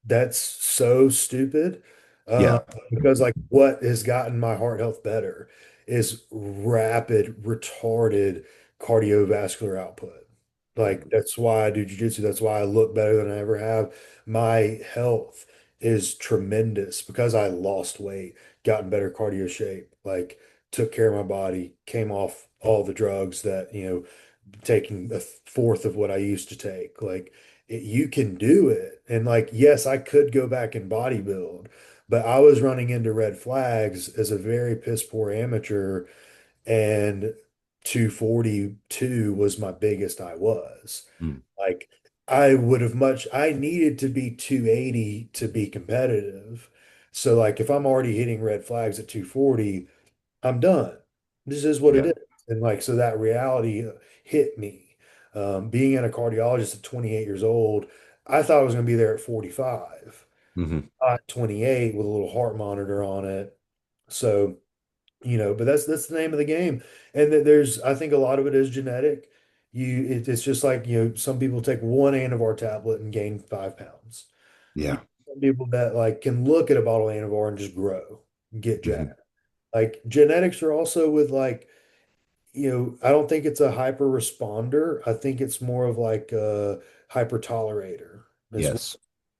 that's so stupid. Uh, Yeah. because like what has gotten my heart health better is rapid, retarded cardiovascular output. Like that's why I do jujitsu. That's why I look better than I ever have. My health is tremendous because I lost weight, got in better cardio shape, like took care of my body, came off all the drugs that, taking a fourth of what I used to take. Like you can do it. And like, yes, I could go back and bodybuild, but I was running into red flags as a very piss poor amateur, and 242 was my biggest I was. Mm. Like, I needed to be 280 to be competitive. So like if I'm already hitting red flags at 240, I'm done. This is what it Yeah. is. And like, so that reality hit me. Being in a cardiologist at 28 years old, I thought I was going to be there at 45, Hmm. not 28 with a little heart monitor on it. So, but that's the name of the game. And there's, I think a lot of it is genetic. It's just like, some people take one Anavar tablet and gain 5 pounds. You Yeah. some people that like can look at a bottle of Anavar and just grow, get Hmm. jacked. Like genetics are also with like, I don't think it's a hyper responder. I think it's more of like a hyper tolerator, is what Yes.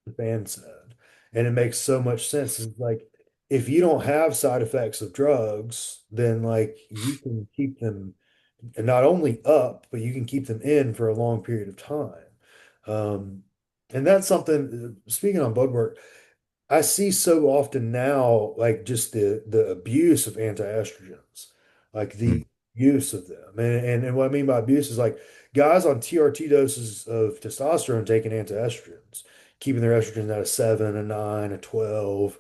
the fan said. And it makes so much sense. It's like if you don't have side effects of drugs, then like you can keep them not only up, but you can keep them in for a long period of time. Um, and that's something, speaking on blood work, I see so often now, like just the abuse of anti-estrogens, like Mm. the use of them. And what I mean by abuse is like guys on TRT doses of testosterone taking anti-estrogens, keeping their estrogen at a 7, a 9, a 12.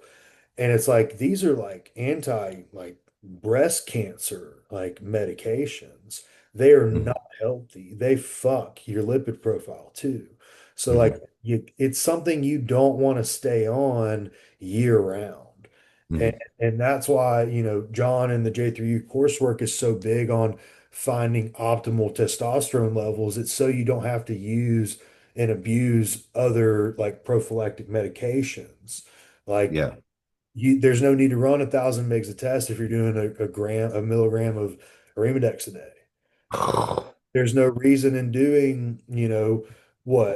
And it's like these are like anti like breast cancer like medications. They are Hmm. not healthy. They fuck your lipid profile too. So like Hmm. it's something you don't want to stay on year round. And Hmm. and that's why, John and the J3U coursework is so big on finding optimal testosterone levels. It's so you don't have to use and abuse other like prophylactic medications. Like Yeah. there's no need to run 1,000 mgs a test if you're doing a milligram of Arimidex a day. There's no reason in doing,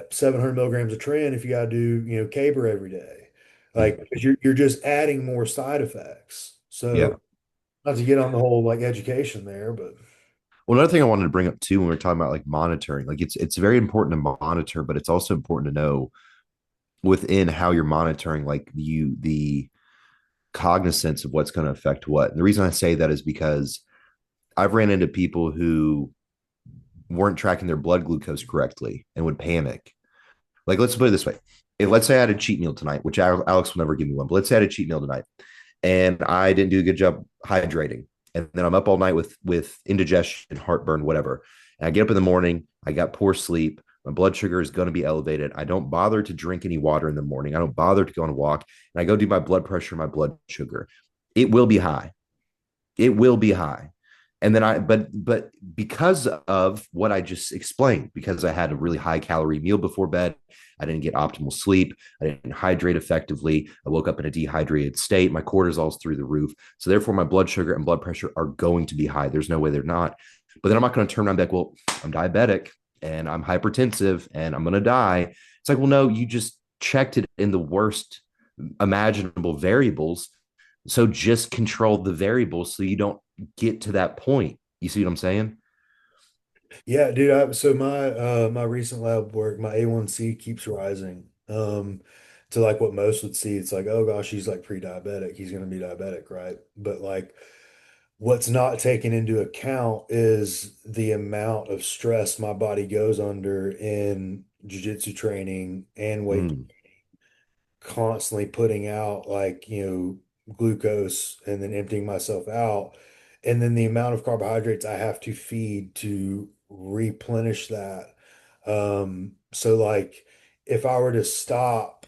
700 milligrams of Tren if you got to do, Caber every day. Like, Mm. because you're just adding more side effects. Yeah. So, not to get on the whole like education there, but Well, another thing I wanted to bring up too when we are talking about like monitoring, like it's very important to monitor, but it's also important to know within how you're monitoring, like the cognizance of what's going to affect what. And the reason I say that is because I've ran into people who weren't tracking their blood glucose correctly and would panic. Like, let's put it this way. If, let's say I had a cheat meal tonight, which Alex will never give me one, but let's say I had a cheat meal tonight and I didn't do a good job hydrating. And then I'm up all night with indigestion, heartburn, whatever. And I get up in the morning, I got poor sleep. My blood sugar is going to be elevated. I don't bother to drink any water in the morning. I don't bother to go on a walk. And I go do my blood pressure, my blood sugar. It will be high. It will be high. And then but because of what I just explained, because I had a really high calorie meal before bed, I didn't get optimal sleep, I didn't hydrate effectively, I woke up in a dehydrated state, my cortisol's through the roof. So therefore my blood sugar and blood pressure are going to be high. There's no way they're not. But then I'm not going to turn around and be like, well, I'm diabetic and I'm hypertensive and I'm going to die. It's like, well, no, you just checked it in the worst imaginable variables. So just control the variables so you don't get to that point. You see what I'm saying? yeah, dude. So my recent lab work, my A1C keeps rising. To like what most would see, it's like, oh gosh, he's like pre-diabetic. He's gonna be diabetic, right? But like what's not taken into account is the amount of stress my body goes under in jiu-jitsu training and weight, Mm, constantly putting out like, glucose and then emptying myself out. And then the amount of carbohydrates I have to feed to replenish that. So like if I were to stop,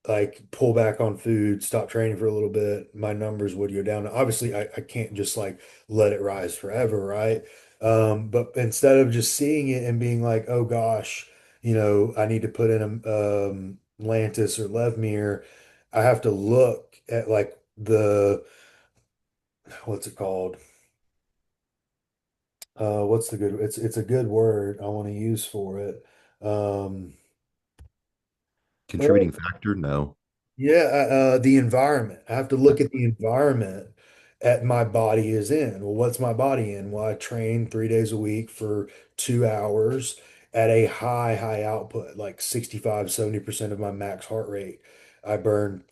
like pull back on food, stop training for a little bit, my numbers would go down. Obviously, I can't just like let it rise forever, right? But instead of just seeing it and being like, oh gosh, I need to put in a Lantus or Levmir, I have to look at like what's it called? What's the good? It's a good word I want to use for it. Um, contributing factor? No. Yeah, the environment. I have to look at the environment at my body is in. Well, what's my body in? Well, I train 3 days a week for 2 hours, at a high output, like 65, 70% of my max heart rate. I burn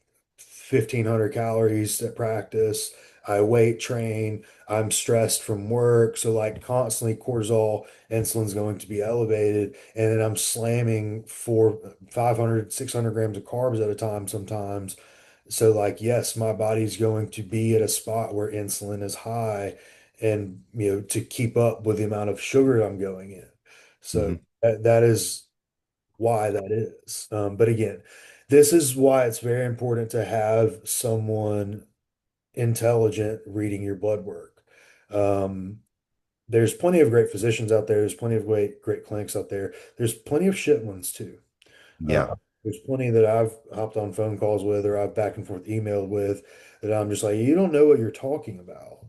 1,500 calories at practice. I weight train. I'm stressed from work. So, like, constantly cortisol, insulin's going to be elevated. And then I'm slamming 500, 600 grams of carbs at a time sometimes. So, like, yes, my body's going to be at a spot where insulin is high and, to keep up with the amount of sugar I'm going in. So, Hmm. that is why that is. But again, this is why it's very important to have someone intelligent reading your blood work. Um, there's plenty of great physicians out there. There's plenty of great clinics out there. There's plenty of shit ones too. Uh, Yeah. there's plenty that I've hopped on phone calls with or I've back and forth emailed with that I'm just like, you don't know what you're talking about.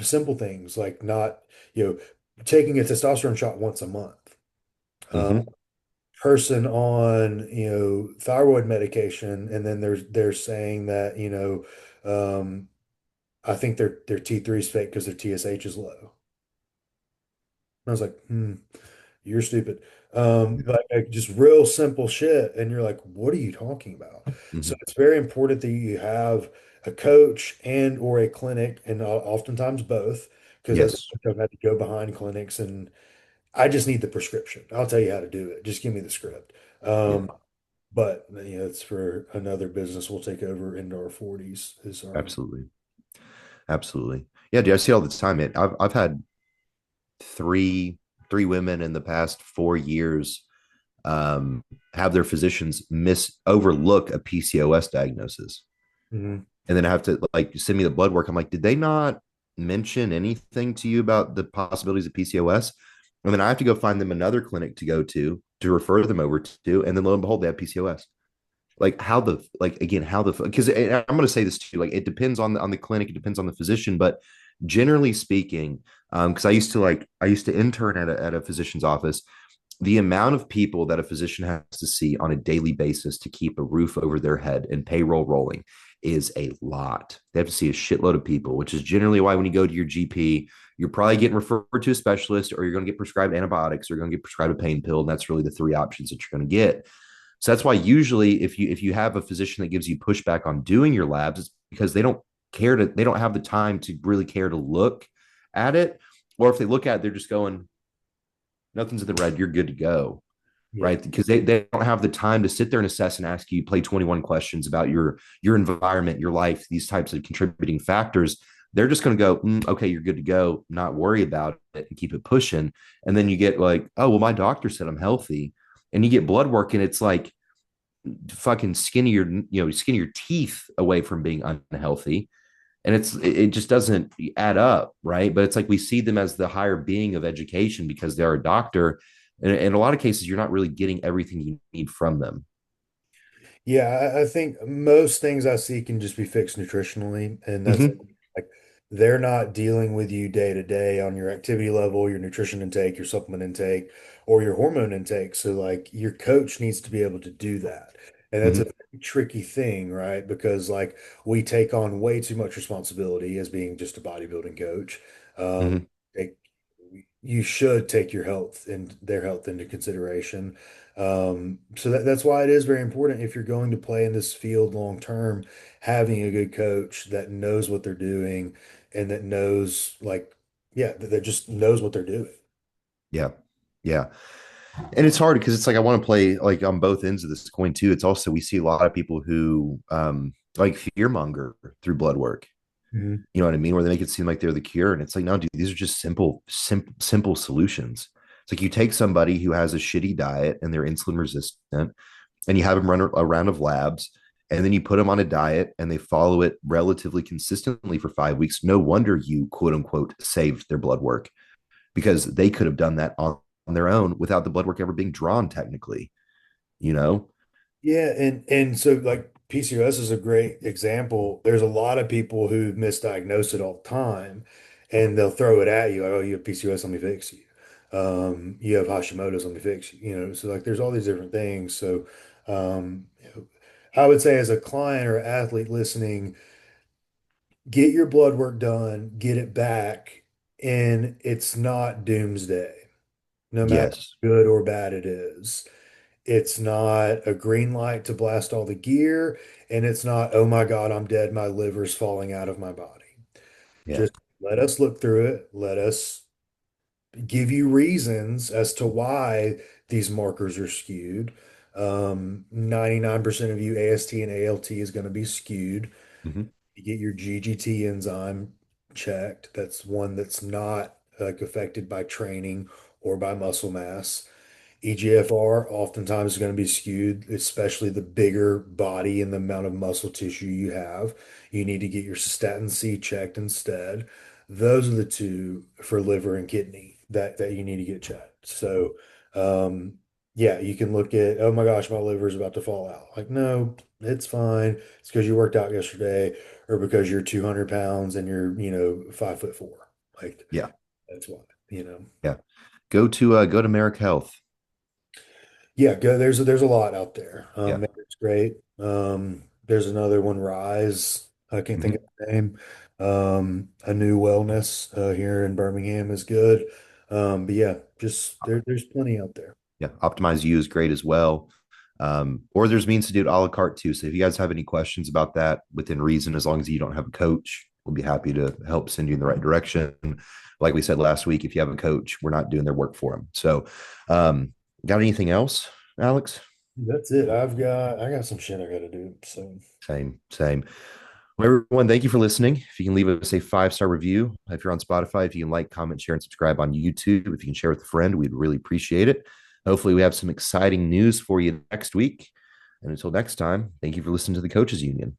Simple things like not, you know, taking a testosterone shot once a month. Uh, Hmm. Person on, thyroid medication, and then they're saying that, I think their T3 is fake because their TSH is low. I was like, you're stupid. Yeah. But like, just real simple shit. And you're like, what are you talking about? So Hmm. it's very important that you have a coach and or a clinic, and oftentimes both, because as a Yes. coach, I've had to go behind clinics and I just need the prescription. I'll tell you how to do it. Just give me the script. Yeah. But it's for another business we'll take over into our 40s is our Absolutely. Absolutely. Yeah, dude, I see it all the time. I've had three three women in the past 4 years have their physicians overlook a PCOS diagnosis, Mhm. and then I have to like send me the blood work. I'm like, did they not mention anything to you about the possibilities of PCOS? And then I have to go find them another clinic to go to refer them over to, and then lo and behold, they have PCOS. Like how the like again how the because I'm going to say this too, like it depends on the clinic, it depends on the physician, but generally speaking, because I used to intern at a physician's office. The amount of people that a physician has to see on a daily basis to keep a roof over their head and payroll rolling is a lot. They have to see a shitload of people, which is generally why when you go to your GP, you're probably getting referred to a specialist, or you're going to get prescribed antibiotics, or you're going to get prescribed a pain pill, and that's really the three options that you're going to get. So that's why usually if you have a physician that gives you pushback on doing your labs, it's because they don't have the time to really care to look at it. Or if they look at it, they're just going, nothing's in the red, you're good to go. Yeah. Right. Because they don't have the time to sit there and assess and ask you, play 21 questions about your environment, your life, these types of contributing factors. They're just going to go, okay, you're good to go, not worry about it and keep it pushing. And then you get like, oh, well, my doctor said I'm healthy. And you get blood work and it's like, fucking skinny your teeth away from being unhealthy, and it just doesn't add up, right? But it's like we see them as the higher being of education because they're a doctor, and in a lot of cases you're not really getting everything you need from them. Yeah, I think most things I see can just be fixed nutritionally, and that's Mm-hmm. like they're not dealing with you day to day on your activity level, your nutrition intake, your supplement intake, or your hormone intake. So like your coach needs to be able to do that. And that's a Mm-hmm. very tricky thing, right? Because like we take on way too much responsibility as being just a bodybuilding coach. Mm-hmm. Take, you should take your health and their health into consideration. So that's why it is very important if you're going to play in this field long term, having a good coach that knows what they're doing and that knows like, yeah, that just knows what they're doing. Yeah. Yeah. And it's hard because it's like I want to play like on both ends of this coin too. It's also we see a lot of people who like fearmonger through blood work. Mhm. You know what I mean? Where they make it seem like they're the cure. And it's like, no, dude, these are just simple solutions. It's like you take somebody who has a shitty diet and they're insulin resistant, and you have them run a round of labs, and then you put them on a diet and they follow it relatively consistently for 5 weeks. No wonder you quote unquote saved their blood work, because they could have done that on their own without the blood work ever being drawn technically, you know? Yeah, and so like PCOS is a great example. There's a lot of people who misdiagnose it all the time, and they'll throw it at you like, "Oh, you have PCOS, let me fix you. You have Hashimoto's, let me fix you." So like there's all these different things. So, I would say as a client or athlete listening, get your blood work done, get it back, and it's not doomsday. no matter Yes. how good or bad it is. It's not a green light to blast all the gear, and it's not, oh my God, I'm dead, my liver's falling out of my body. Yeah. Just let us look through it. Let us give you reasons as to why these markers are skewed. 99% of you AST and ALT is going to be skewed. Hmm. You get your GGT enzyme checked. That's one that's not like affected by training or by muscle mass. EGFR oftentimes is going to be skewed, especially the bigger body and the amount of muscle tissue you have. You need to get your cystatin C checked instead. Those are the two for liver and kidney that you need to get checked. So, um, yeah, you can look at, oh my gosh, my liver is about to fall out. Like, no, it's fine. It's because you worked out yesterday or because you're 200 pounds and you're, 5'4". Like, Yeah. that's why. Yeah. Go to Merrick Health. Yeah, go, there's a lot out there. Yeah. It's great. There's another one, Rise. I can't think of Hmm. the name. A New Wellness here in Birmingham is good. But yeah, just there's plenty out there. Yeah. Optimize You is great as well. Or there's means to do it a la carte too. So if you guys have any questions about that within reason, as long as you don't have a coach, we'll be happy to help send you in the right direction. Like we said last week, if you have a coach, we're not doing their work for them. So, got anything else, Alex? That's it. I got some shit I gotta do. So Same, same. Well, everyone, thank you for listening. If you can leave us a 5-star review, if you're on Spotify, if you can like, comment, share, and subscribe on YouTube, if you can share with a friend, we'd really appreciate it. Hopefully, we have some exciting news for you next week. And until next time, thank you for listening to the Coaches Union.